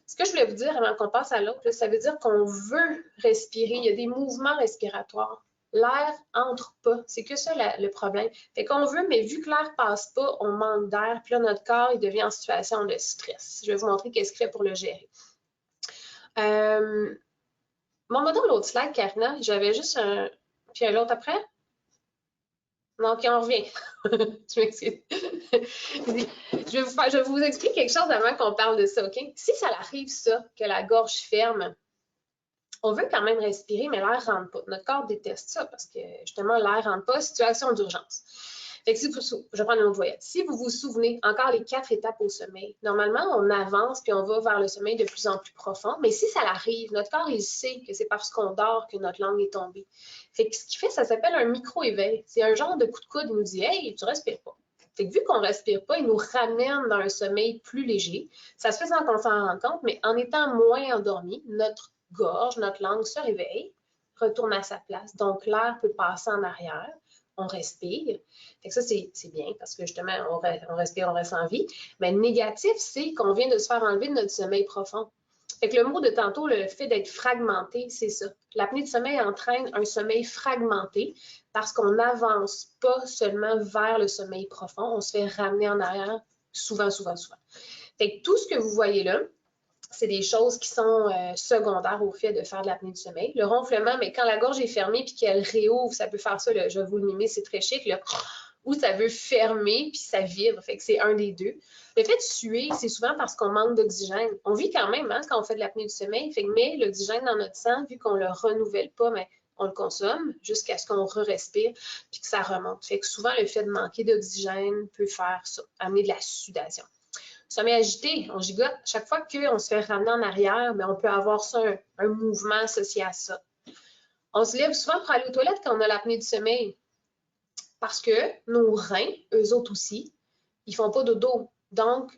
Ce que je voulais vous dire avant qu'on passe à l'autre, ça veut dire qu'on veut respirer. Il y a des mouvements respiratoires. L'air entre pas. C'est que ça le problème. Fait qu'on veut, mais vu que l'air passe pas, on manque d'air. Puis là, notre corps, il devient en situation de stress. Je vais vous montrer qu'est-ce qu'il fait pour le gérer. Montre-moi donc l'autre slide, Karina. J'avais juste un... Puis un autre après? Non, OK, on revient. Je m'excuse. Je vais vous expliquer quelque chose avant qu'on parle de ça, OK? Si ça arrive, ça, que la gorge ferme, on veut quand même respirer, mais l'air ne rentre pas. Notre corps déteste ça parce que, justement, l'air ne rentre pas. Situation d'urgence. Fait que je vais prendre une autre voyelle. Si vous vous souvenez, encore les 4 étapes au sommeil, normalement, on avance puis on va vers le sommeil de plus en plus profond. Mais si ça arrive, notre corps, il sait que c'est parce qu'on dort que notre langue est tombée. Fait que ce qu'il fait, ça s'appelle un micro-éveil. C'est un genre de coup de coude. Il nous dit « Hey, tu respires pas ». Fait que vu qu'on ne respire pas, il nous ramène dans un sommeil plus léger. Ça se fait sans qu'on s'en rende compte, mais en étant moins endormi, notre gorge, notre langue se réveille, retourne à sa place. Donc, l'air peut passer en arrière. On respire. Fait que ça, c'est bien parce que justement, on respire, on reste en vie. Mais le négatif, c'est qu'on vient de se faire enlever de notre sommeil profond. Fait que le mot de tantôt, le fait d'être fragmenté, c'est ça. L'apnée de sommeil entraîne un sommeil fragmenté parce qu'on n'avance pas seulement vers le sommeil profond, on se fait ramener en arrière souvent. Fait que tout ce que vous voyez là, c'est des choses qui sont secondaires au fait de faire de l'apnée du sommeil. Le ronflement, mais quand la gorge est fermée puis qu'elle réouvre, ça peut faire ça, je vais vous le mimer, c'est très chic, là, ou ça veut fermer puis ça vibre, fait que c'est un des deux. Le fait de suer, c'est souvent parce qu'on manque d'oxygène. On vit quand même hein, quand on fait de l'apnée du sommeil, fait que, mais l'oxygène dans notre sang, vu qu'on ne le renouvelle pas, mais on le consomme jusqu'à ce qu'on re-respire puis que ça remonte. Fait que souvent, le fait de manquer d'oxygène peut faire ça, amener de la sudation. Sommeil agité, on gigote. Chaque fois qu'on se fait ramener en arrière, mais on peut avoir ça, un mouvement associé à ça. On se lève souvent pour aller aux toilettes quand on a l'apnée du sommeil parce que nos reins, eux autres aussi, ils font pas dodo. Donc,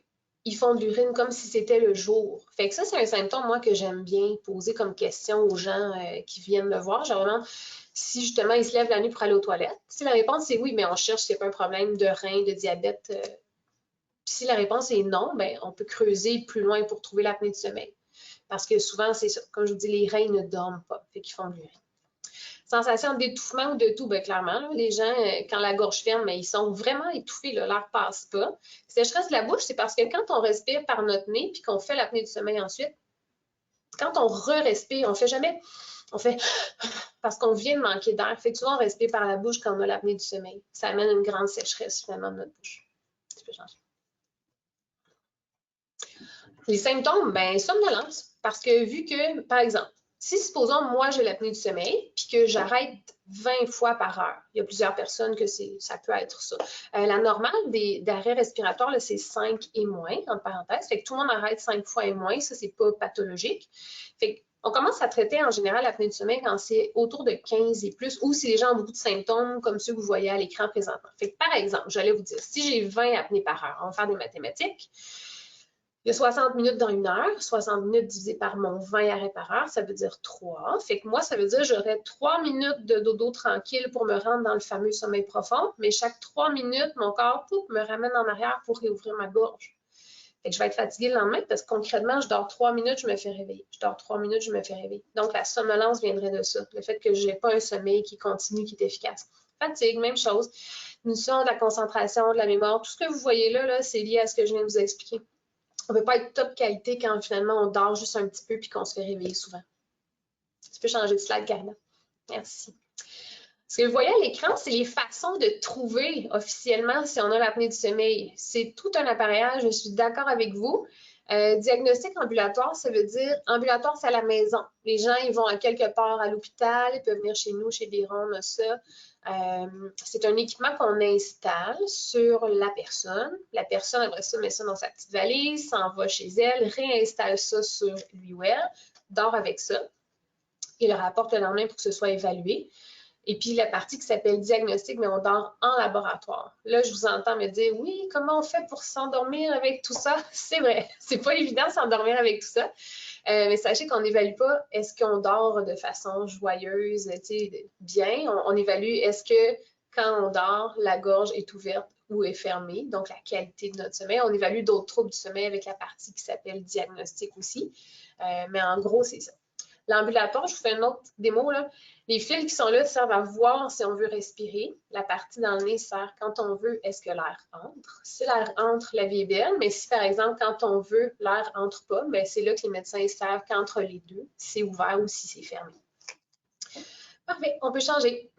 ils font de l'urine comme si c'était le jour. Fait que ça, c'est un symptôme, moi, que j'aime bien poser comme question aux gens qui viennent me voir. Genre, vraiment, si justement, ils se lèvent la nuit pour aller aux toilettes. Si la réponse, c'est oui, mais on cherche s'il n'y a pas un problème de rein, de diabète. Si la réponse est non, ben, on peut creuser plus loin pour trouver l'apnée du sommeil. Parce que souvent, c'est ça. Comme je vous dis, les reins ne dorment pas. Fait qu'ils font de l'urine. Sensation d'étouffement ou de tout, bien clairement, là, les gens, quand la gorge ferme, mais ils sont vraiment étouffés, l'air ne passe pas. Sécheresse de la bouche, c'est parce que quand on respire par notre nez puis qu'on fait l'apnée du sommeil ensuite, quand on re-respire, on ne fait jamais, on fait parce qu'on vient de manquer d'air. Fait que souvent, on respire par la bouche quand on a l'apnée du sommeil. Ça amène une grande sécheresse finalement de notre bouche. Tu peux changer. Les symptômes, ben somnolence. Parce que vu que, par exemple, si supposons moi j'ai l'apnée du sommeil puis que j'arrête 20 fois par heure, il y a plusieurs personnes que ça peut être ça. La normale d'arrêt respiratoire, c'est 5 et moins, entre parenthèses. Fait que tout le monde arrête 5 fois et moins, ça c'est pas pathologique. Fait que On commence à traiter en général l'apnée du sommeil quand c'est autour de 15 et plus, ou si les gens ont beaucoup de symptômes comme ceux que vous voyez à l'écran présentement. Fait que, par exemple, j'allais vous dire, si j'ai 20 apnées par heure, on va faire des mathématiques, il y a 60 minutes dans une heure, 60 minutes divisé par mon 20 arrêts par heure, ça veut dire 3. Fait que moi, ça veut dire que j'aurais 3 minutes de dodo tranquille pour me rendre dans le fameux sommeil profond, mais chaque 3 minutes, mon corps me ramène en arrière pour réouvrir ma gorge. Fait que je vais être fatiguée le lendemain parce que concrètement, je dors 3 minutes, je me fais réveiller. Je dors 3 minutes, je me fais réveiller. Donc, la somnolence viendrait de ça. Le fait que je n'ai pas un sommeil qui continue, qui est efficace. Fatigue, même chose. Diminution de la concentration, de la mémoire. Tout ce que vous voyez là, c'est lié à ce que je viens de vous expliquer. On ne peut pas être top qualité quand finalement on dort juste un petit peu puis qu'on se fait réveiller souvent. Tu peux changer de slide, Karina. Merci. Ce que vous voyez à l'écran, c'est les façons de trouver officiellement si on a l'apnée du sommeil. C'est tout un appareillage, je suis d'accord avec vous. Diagnostic ambulatoire, ça veut dire ambulatoire, c'est à la maison. Les gens, ils vont à quelque part à l'hôpital, ils peuvent venir chez nous, chez Biron, on a ça. C'est un équipement qu'on installe sur la personne. La personne, après ça, met ça dans sa petite valise, s'en va chez elle, réinstalle ça sur lui ou elle, dort avec ça et le rapporte le lendemain pour que ce soit évalué. Et puis la partie qui s'appelle diagnostic, mais on dort en laboratoire. Là, je vous entends me dire, oui, comment on fait pour s'endormir avec tout ça? C'est vrai, c'est pas évident de s'endormir avec tout ça. Mais sachez qu'on n'évalue pas est-ce qu'on dort de façon joyeuse, bien. On évalue est-ce que quand on dort, la gorge est ouverte ou est fermée, donc la qualité de notre sommeil. On évalue d'autres troubles du sommeil avec la partie qui s'appelle diagnostic aussi. Mais en gros, c'est ça. L'ambulatoire, je vous fais une autre démo. Là. Les fils qui sont là servent à voir si on veut respirer. La partie dans le nez sert quand on veut, est-ce que l'air entre? Si l'air entre, la vie est belle, mais si par exemple, quand on veut, l'air entre pas, bien, c'est là que les médecins savent qu'entre les deux, si c'est ouvert ou si c'est fermé. Parfait, on peut changer.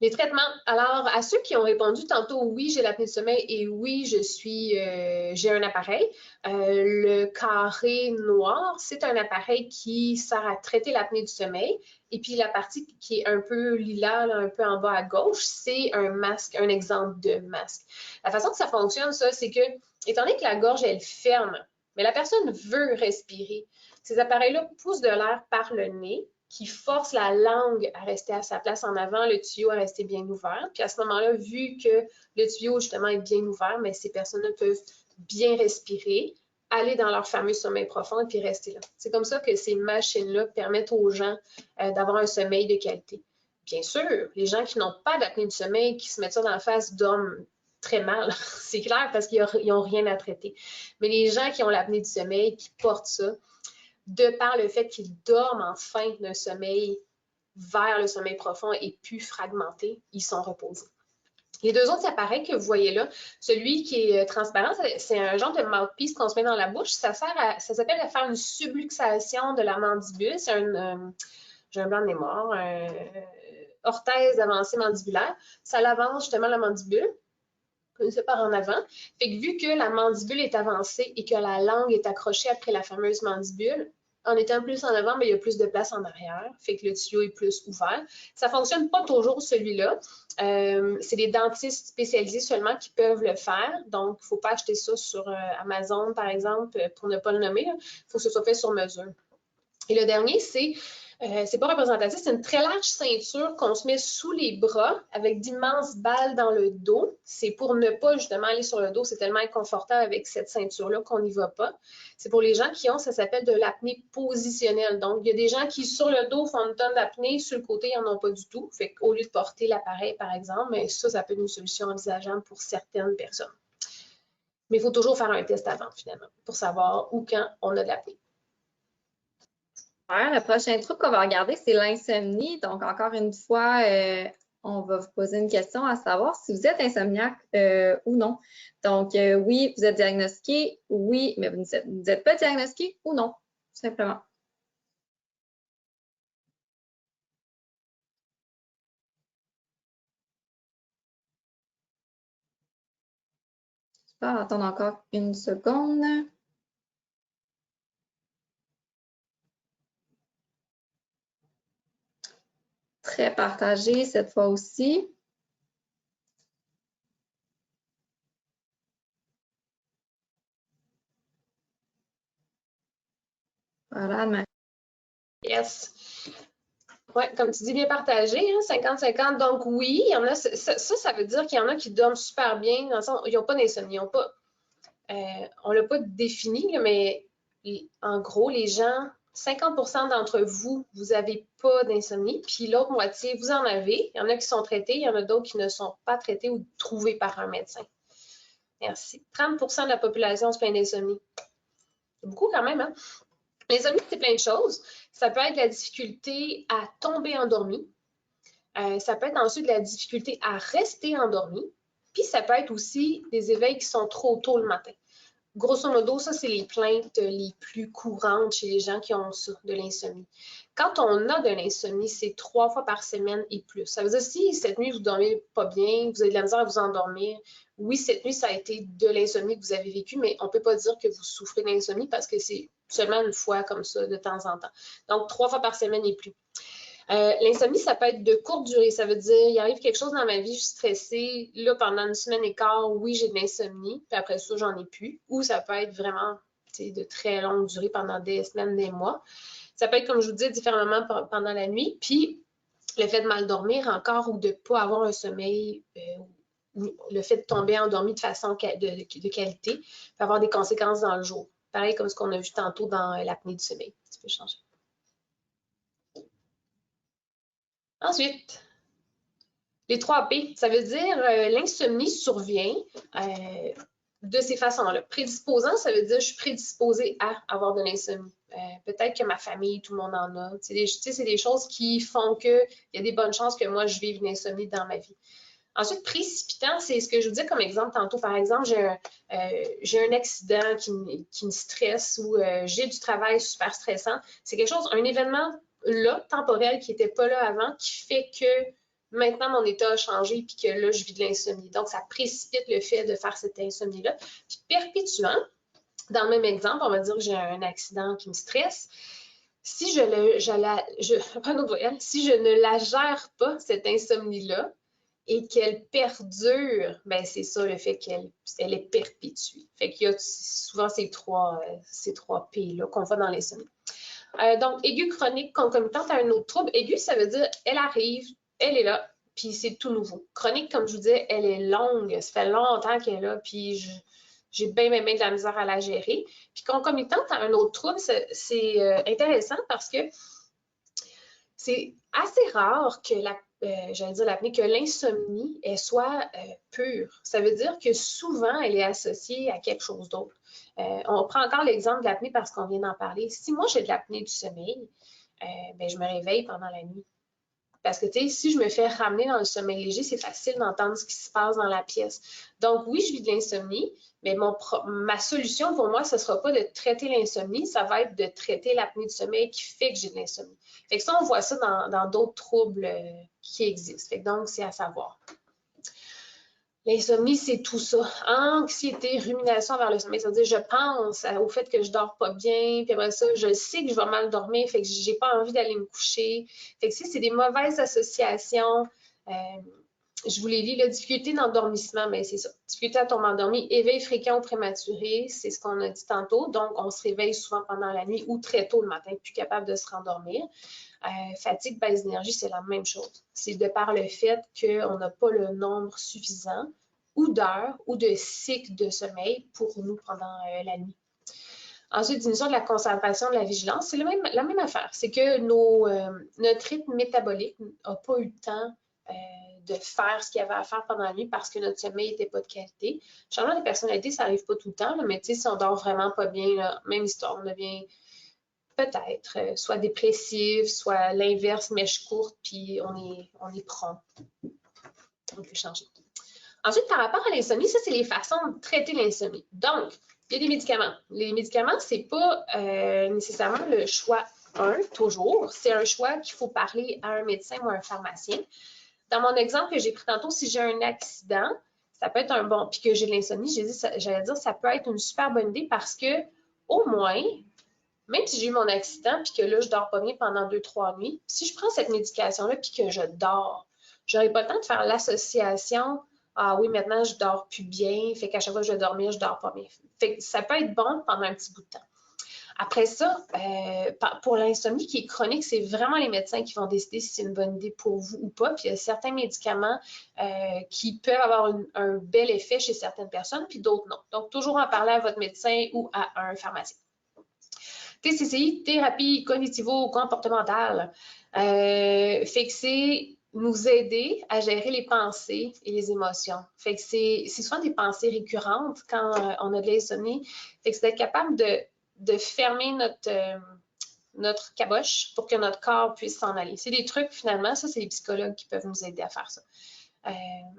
Les traitements. Alors, à ceux qui ont répondu tantôt, oui, j'ai l'apnée du sommeil et oui, j'ai un appareil. Le carré noir, c'est un appareil qui sert à traiter l'apnée du sommeil. Et puis, la partie qui est un peu lilas, là, un peu en bas à gauche, c'est un masque, un exemple de masque. La façon que ça fonctionne, ça, c'est que, étant donné que la gorge, elle ferme, mais la personne veut respirer, ces appareils-là poussent de l'air par le nez, qui force la langue à rester à sa place en avant, le tuyau à rester bien ouvert. Puis à ce moment-là, vu que le tuyau justement est bien ouvert, mais ces personnes-là peuvent bien respirer, aller dans leur fameux sommeil profond et puis rester là. C'est comme ça que ces machines-là permettent aux gens d'avoir un sommeil de qualité. Bien sûr, les gens qui n'ont pas d'apnée du sommeil, qui se mettent ça dans la face, dorment très mal, c'est clair, parce qu'ils n'ont rien à traiter. Mais les gens qui ont l'apnée du sommeil, qui portent ça, de par le fait qu'ils dorment en fin d'un sommeil vers le sommeil profond et plus fragmenté, ils sont reposés. Les deux autres appareils que vous voyez là, celui qui est transparent, c'est un genre de mouthpiece qu'on se met dans la bouche. Ça s'appelle à faire une subluxation de la mandibule. C'est j'ai un blanc de mémoire, orthèse avancée mandibulaire. Ça avance justement la mandibule, comme ça par en avant. Fait que vu que la mandibule est avancée et que la langue est accrochée après la fameuse mandibule, en étant plus en avant, mais il y a plus de place en arrière, fait que le tuyau est plus ouvert. Ça ne fonctionne pas toujours celui-là. C'est les dentistes spécialisés seulement qui peuvent le faire. Donc, il ne faut pas acheter ça sur Amazon, par exemple, pour ne pas le nommer. Il faut que ce soit fait sur mesure. Et le dernier, c'est pas représentatif, c'est une très large ceinture qu'on se met sous les bras avec d'immenses balles dans le dos. C'est pour ne pas justement aller sur le dos, c'est tellement inconfortable avec cette ceinture-là qu'on n'y va pas. C'est pour les gens qui ont, ça s'appelle de l'apnée positionnelle. Donc, il y a des gens qui sur le dos font une tonne d'apnée, sur le côté, ils n'en ont pas du tout. Fait qu'au lieu de porter l'appareil, par exemple, mais ça peut être une solution envisageable pour certaines personnes. Mais il faut toujours faire un test avant, finalement, pour savoir où, quand on a de l'apnée. Le prochain truc qu'on va regarder, c'est l'insomnie. Donc, encore une fois, on va vous poser une question à savoir si vous êtes insomniaque ou non. Donc, oui, vous êtes diagnostiqué, oui, mais vous n'êtes pas diagnostiqué ou non, tout simplement. Je vais attendre encore une seconde. Très partagé cette fois aussi. Voilà, Yes. Oui, comme tu dis, bien partagé, hein, 50-50. Donc, oui, il y en a, ça veut dire qu'il y en a qui dorment super bien, dans le sens, ils n'ont pas d'insomnie, on ne l'a pas défini, mais en gros, les gens, 50% d'entre vous, vous n'avez pas d'insomnie, puis l'autre moitié, vous en avez. Il y en a qui sont traités, il y en a d'autres qui ne sont pas traités ou trouvés par un médecin. Merci. 30% de la population se plaint d'insomnie. C'est beaucoup quand même, hein? L'insomnie, c'est plein de choses. Ça peut être la difficulté à tomber endormi. Ça peut être ensuite la difficulté à rester endormi. Puis ça peut être aussi des éveils qui sont trop tôt le matin. Grosso modo, ça, c'est les plaintes les plus courantes chez les gens qui ont ça, de l'insomnie. Quand on a de l'insomnie, c'est 3 fois par semaine et plus. Ça veut dire si cette nuit, vous ne dormez pas bien, vous avez de la misère à vous endormir, oui, cette nuit, ça a été de l'insomnie que vous avez vécu, mais on ne peut pas dire que vous souffrez d'insomnie parce que c'est seulement une fois comme ça, de temps en temps. Donc, 3 fois par semaine et plus. L'insomnie, ça peut être de courte durée. Ça veut dire, il arrive quelque chose dans ma vie, je suis stressée. Là, pendant une semaine et quart, oui, j'ai de l'insomnie. Puis après ça, j'en ai plus. Ou ça peut être vraiment de très longue durée pendant des semaines, des mois. Ça peut être, comme je vous dis, différemment pendant la nuit. Puis, le fait de mal dormir encore ou de ne pas avoir un sommeil, ou le fait de tomber endormi de façon de qualité peut avoir des conséquences dans le jour. Pareil comme ce qu'on a vu tantôt dans l'apnée du sommeil. Tu peux changer. Ensuite, les 3 P, ça veut dire l'insomnie survient de ces façons-là. Prédisposant, ça veut dire je suis prédisposée à avoir de l'insomnie. Peut-être que ma famille, tout le monde en a. C'est des choses qui font qu'il y a des bonnes chances que moi, je vive une insomnie dans ma vie. Ensuite, précipitant, c'est ce que je vous dis comme exemple tantôt. Par exemple, j'ai un accident qui me stresse ou j'ai du travail super stressant. C'est quelque chose, un événement là, temporel, qui n'était pas là avant, qui fait que maintenant mon état a changé puis que là, je vis de l'insomnie. Donc, ça précipite le fait de faire cette insomnie-là. Puis perpétuant, dans le même exemple, on va dire que j'ai un accident qui me stresse. Si je ne la gère pas, cette insomnie-là, et qu'elle perdure, ben c'est ça le fait qu'elle est perpétuée. Fait qu'il y a souvent ces trois P-là qu'on voit dans l'insomnie. Donc, aiguë, chronique, concomitante à un autre trouble. Aiguë, ça veut dire elle arrive, elle est là, puis c'est tout nouveau. Chronique, comme je vous disais, elle est longue, ça fait longtemps qu'elle est là, puis j'ai bien de la misère à la gérer. Puis concomitante à un autre trouble, c'est intéressant parce que c'est assez rare que l'apnée, que l'insomnie soit pure. Ça veut dire que souvent, elle est associée à quelque chose d'autre. On prend encore l'exemple de l'apnée parce qu'on vient d'en parler. Si moi, j'ai de l'apnée du sommeil, ben, je me réveille pendant la nuit. Parce que, tu sais, si je me fais ramener dans le sommeil léger, c'est facile d'entendre ce qui se passe dans la pièce. Donc, oui, je vis de l'insomnie, mais ma solution pour moi, ce ne sera pas de traiter l'insomnie, ça va être de traiter l'apnée du sommeil qui fait que j'ai de l'insomnie. Fait que ça, on voit ça dans d'autres troubles qui existent. Fait que donc, c'est à savoir. L'insomnie, c'est tout ça. Anxiété, rumination vers le sommeil. Ça veut dire, je pense au fait que je dors pas bien, puis après ça, je sais que je vais mal dormir, fait que j'ai pas envie d'aller me coucher. Fait que si c'est des mauvaises associations, je vous les lis, la difficulté d'endormissement, mais c'est ça. Difficulté à tomber endormi, éveil fréquent ou prématuré, c'est ce qu'on a dit tantôt. Donc, on se réveille souvent pendant la nuit ou très tôt le matin, plus capable de se rendormir. Fatigue, baisse d'énergie, c'est la même chose. C'est de par le fait qu'on n'a pas le nombre suffisant ou d'heures ou de cycles de sommeil pour nous pendant la nuit. Ensuite, diminution de la concentration, de la vigilance, c'est la même affaire. C'est que notre rythme métabolique n'a pas eu le temps de faire ce qu'il y avait à faire pendant la nuit parce que notre sommeil n'était pas de qualité. Changement de personnalité, ça n'arrive pas tout le temps, là, mais si on dort vraiment pas bien, là, même histoire, on devient peut-être soit dépressif, soit l'inverse, mèche courte, puis on est prompt. On peut changer. Ensuite, par rapport à l'insomnie, ça, c'est les façons de traiter l'insomnie. Donc, il y a des médicaments. Les médicaments, ce n'est pas nécessairement le choix 1, toujours. C'est un choix qu'il faut parler à un médecin ou à un pharmacien. Dans mon exemple que j'ai pris tantôt, si j'ai un accident, ça peut être un bon, puis que j'ai de l'insomnie, j'allais dire, ça peut être une super bonne idée parce que, au moins, même si j'ai eu mon accident puis que là, je dors pas bien pendant 2-3 nuits, si je prends cette médication-là puis que je dors, j'aurai pas le temps de faire l'association. Ah oui, maintenant, je dors plus bien, fait qu'à chaque fois que je vais dormir, je dors pas bien. Fait que ça peut être bon pendant un petit bout de temps. Après ça, pour l'insomnie qui est chronique, c'est vraiment les médecins qui vont décider si c'est une bonne idée pour vous ou pas. Puis il y a certains médicaments qui peuvent avoir un bel effet chez certaines personnes, puis d'autres non. Donc, toujours en parler à votre médecin ou à un pharmacien. TCCI, thérapie cognitivo-comportementale, fait que c'est nous aider à gérer les pensées et les émotions. Fait que c'est souvent des pensées récurrentes quand on a de l'insomnie. Fait que c'est d'être capable de fermer notre caboche pour que notre corps puisse s'en aller. C'est des trucs, finalement, ça, c'est les psychologues qui peuvent nous aider à faire ça.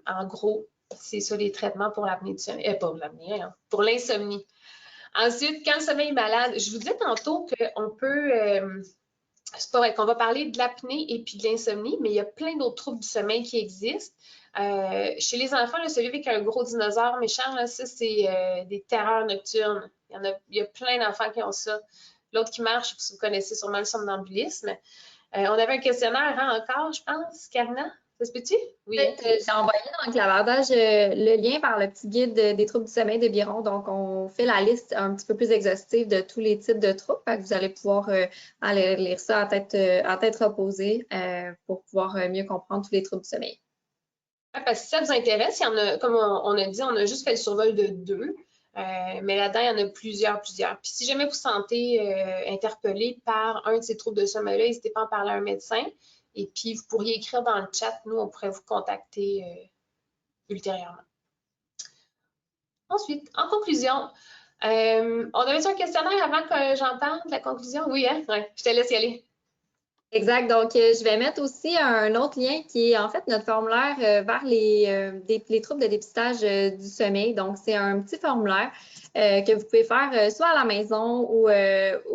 En gros, c'est ça les traitements pour l'apnée du sommeil. Pas l'apnée, hein, pour l'insomnie. Ensuite, quand le sommeil est malade, je vous disais tantôt qu'on peut... c'est pas vrai qu'on va parler de l'apnée et puis de l'insomnie, mais il y a plein d'autres troubles du sommeil qui existent. Chez les enfants, là, celui avec un gros dinosaure méchant, là, ça, c'est des terreurs nocturnes. Il y a plein d'enfants qui ont ça. L'autre qui marche, vous connaissez sûrement le somnambulisme. On avait un questionnaire encore, je pense, Karina. Ça se peut-tu? Oui. J'ai envoyé dans le clavardage le lien vers le petit guide des troubles du sommeil de Biron. Donc, on fait la liste un petit peu plus exhaustive de tous les types de troubles. Fait que vous allez pouvoir aller lire ça à tête reposée pour pouvoir mieux comprendre tous les troubles du sommeil. Ouais, parce que si ça vous intéresse, il y en a, comme on a dit, on a juste fait le survol de 2. Mais là-dedans, il y en a plusieurs. Puis si jamais vous sentez interpellé par un de ces troubles de sommeil-là, n'hésitez pas à en parler à un médecin. Et puis, vous pourriez écrire dans le chat. Nous, on pourrait vous contacter ultérieurement. Ensuite, en conclusion, on avait un questionnaire avant que j'en parle de la conclusion? Oui, hein? Ouais, je te laisse y aller. Exact. Donc, je vais mettre aussi un autre lien qui est en fait notre formulaire vers les troubles de dépistage du sommeil. Donc, c'est un petit formulaire que vous pouvez faire soit à la maison ou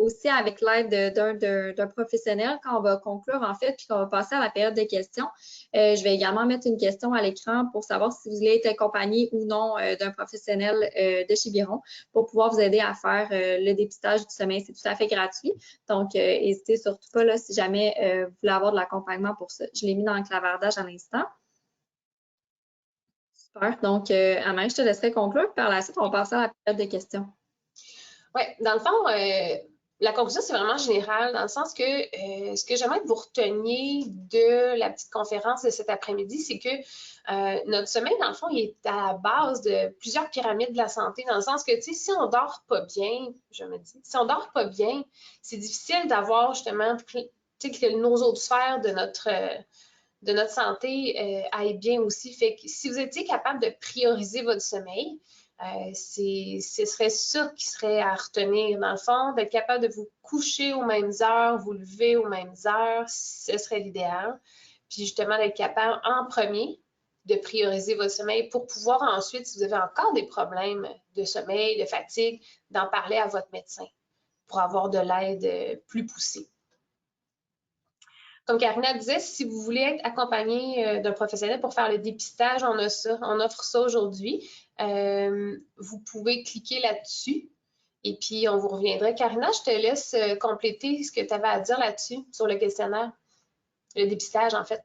aussi avec l'aide d'un professionnel quand on va conclure en fait, puis qu'on va passer à la période de questions. Je vais également mettre une question à l'écran pour savoir si vous voulez être accompagné ou non d'un professionnel de chez Biron pour pouvoir vous aider à faire le dépistage du sommeil. C'est tout à fait gratuit. Donc, n'hésitez surtout pas là, si jamais vous voulez avoir de l'accompagnement pour ça. Je l'ai mis dans le clavardage à l'instant. Super. Donc, Amalie, je te laisserai conclure. Par la suite, on va passer à la période de questions. Oui, dans le fond, la conclusion, c'est vraiment général, dans le sens que ce que j'aimerais que vous reteniez de la petite conférence de cet après-midi, c'est que notre sommeil, dans le fond, il est à la base de plusieurs pyramides de la santé, dans le sens que, tu sais, si on dort pas bien, je me dis, si on dort pas bien, c'est difficile d'avoir justement, tu sais, que nos autres sphères de notre santé aillent bien aussi. Fait que si vous étiez capable de prioriser votre sommeil, ce serait ça qui serait à retenir dans le fond, d'être capable de vous coucher aux mêmes heures, vous lever aux mêmes heures, ce serait l'idéal. Puis justement d'être capable en premier de prioriser votre sommeil pour pouvoir ensuite, si vous avez encore des problèmes de sommeil, de fatigue, d'en parler à votre médecin pour avoir de l'aide plus poussée. Comme Karina disait, si vous voulez être accompagné d'un professionnel pour faire le dépistage, on a ça, on offre ça aujourd'hui. Vous pouvez cliquer là-dessus et puis on vous reviendra. Karina, je te laisse compléter ce que tu avais à dire là-dessus, sur le questionnaire, le dépistage en fait.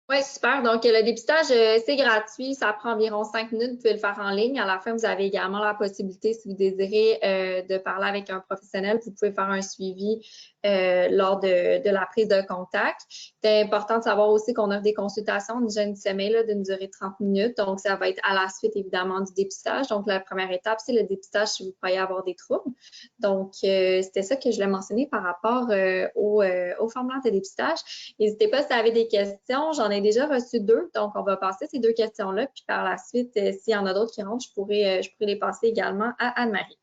Oui, super. Donc, le dépistage, c'est gratuit. Ça prend environ 5 minutes. Vous pouvez le faire en ligne. À la fin, vous avez également la possibilité, si vous désirez, de parler avec un professionnel. Vous pouvez faire un suivi lors de la prise de contact. C'est important de savoir aussi qu'on offre des consultations d'hygiène du sommeil d'une durée de 30 minutes. Donc, ça va être à la suite, évidemment, du dépistage. Donc, la première étape, c'est le dépistage si vous croyez avoir des troubles. Donc, c'était ça que je voulais mentionner par rapport au formulaire de dépistage. N'hésitez pas si vous avez des questions. J'en ai déjà reçu 2. Donc, on va passer ces 2 questions-là. Puis, par la suite, s'il y en a d'autres qui rentrent, je pourrais les passer également à Anne-Marie.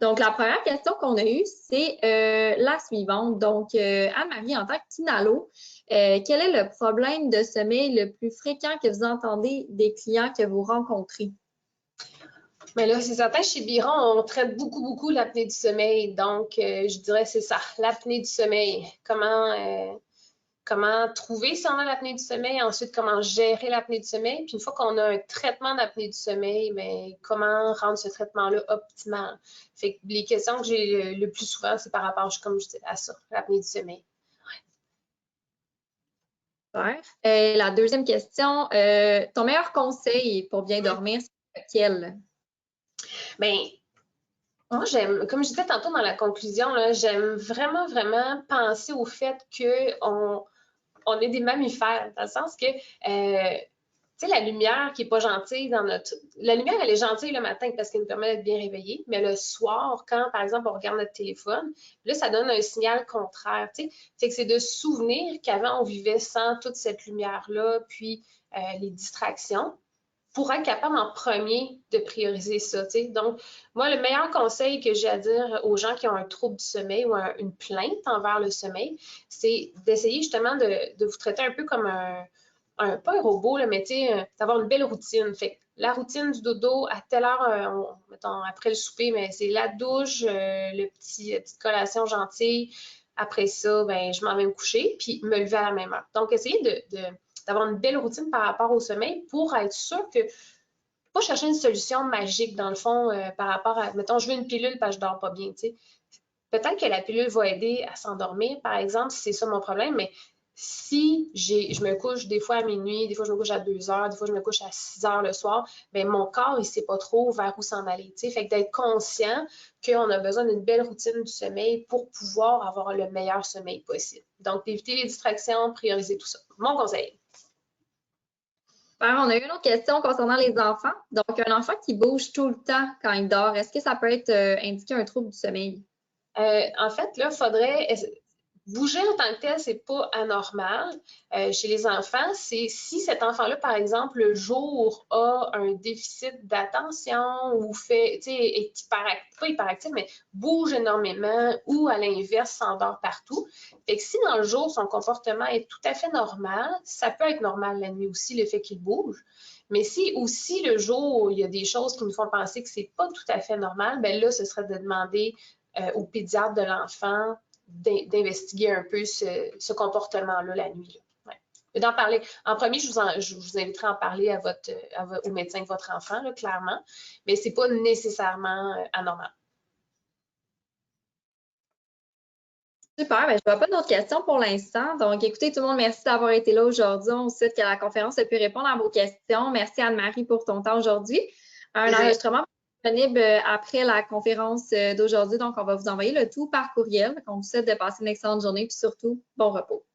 Donc, la première question qu'on a eue, c'est la suivante. Donc, Anne-Marie, en tant que kinalo, quel est le problème de sommeil le plus fréquent que vous entendez des clients que vous rencontrez? Mais là, c'est certain, chez Biron, on traite beaucoup l'apnée du sommeil. Donc, je dirais c'est ça, l'apnée du sommeil. Comment trouver si on a l'apnée du sommeil, ensuite comment gérer l'apnée du sommeil. Puis une fois qu'on a un traitement d'apnée du sommeil, mais comment rendre ce traitement-là optimal. Fait que les questions que j'ai le plus souvent, c'est par rapport, comme je dis, à ça, l'apnée du sommeil. Super. La deuxième question, ton meilleur conseil pour bien dormir, c'est lequel? Bien, Moi, comme je disais tantôt dans la conclusion, j'aime vraiment, vraiment penser au fait qu'on est des mammifères, dans le sens que, tu sais, la lumière qui n'est pas gentille dans notre... La lumière, elle est gentille le matin parce qu'elle nous permet d'être bien réveillés, mais le soir, quand, par exemple, on regarde notre téléphone, là, ça donne un signal contraire, tu sais. Fait que c'est de se souvenir qu'avant, on vivait sans toute cette lumière-là, puis les distractions, pour être capable en premier de prioriser ça, tu sais. Donc, moi, le meilleur conseil que j'ai à dire aux gens qui ont un trouble du sommeil ou une plainte envers le sommeil, c'est d'essayer justement de vous traiter un peu comme pas un robot, là, mais d'avoir une belle routine. Fait que la routine du dodo, à telle heure, mettons après le souper, mais c'est la douche, la petite collation gentille. Après ça, ben, je m'en vais me coucher, puis me lever à la même heure. Donc, essayez d'avoir une belle routine par rapport au sommeil pour être sûr que pas chercher une solution magique dans le fond par rapport à, mettons, je veux une pilule parce que je dors pas bien, tu sais. Peut-être que la pilule va aider à s'endormir, par exemple, si c'est ça mon problème, mais si je me couche des fois à minuit, des fois je me couche à 2 heures, des fois je me couche à 6 heures le soir, bien mon corps, il sait pas trop vers où s'en aller, tu sais. Fait que d'être conscient qu'on a besoin d'une belle routine du sommeil pour pouvoir avoir le meilleur sommeil possible. Donc, d'éviter les distractions, prioriser tout ça. Mon conseil. On a eu une autre question concernant les enfants. Donc, un enfant qui bouge tout le temps quand il dort, est-ce que ça peut être indiqué un trouble du sommeil? En fait, là, il faudrait bouger en tant que tel, c'est pas anormal. Chez les enfants, c'est si cet enfant-là, par exemple, le jour a un déficit d'attention ou fait, tu sais, est pas hyperactif, mais bouge énormément ou à l'inverse, s'endort partout. Fait que si dans le jour, son comportement est tout à fait normal, ça peut être normal la nuit aussi, le fait qu'il bouge. Mais si aussi le jour, il y a des choses qui nous font penser que c'est pas tout à fait normal, ben là, ce serait de demander au pédiatre de l'enfant d'investiguer un peu ce comportement-là la nuit. Là. Ouais. D'en parler. En premier, je vous inviterai à en parler au médecin de votre enfant, là, clairement, mais ce n'est pas nécessairement anormal. Super, ben, je ne vois pas d'autres questions pour l'instant. Donc, écoutez, tout le monde, merci d'avoir été là aujourd'hui. On souhaite que la conférence ait pu répondre à vos questions. Merci Anne-Marie pour ton temps aujourd'hui. Un enregistrement disponible après la conférence d'aujourd'hui. Donc, on va vous envoyer le tout par courriel. Donc, on vous souhaite de passer une excellente journée et surtout, bon repos.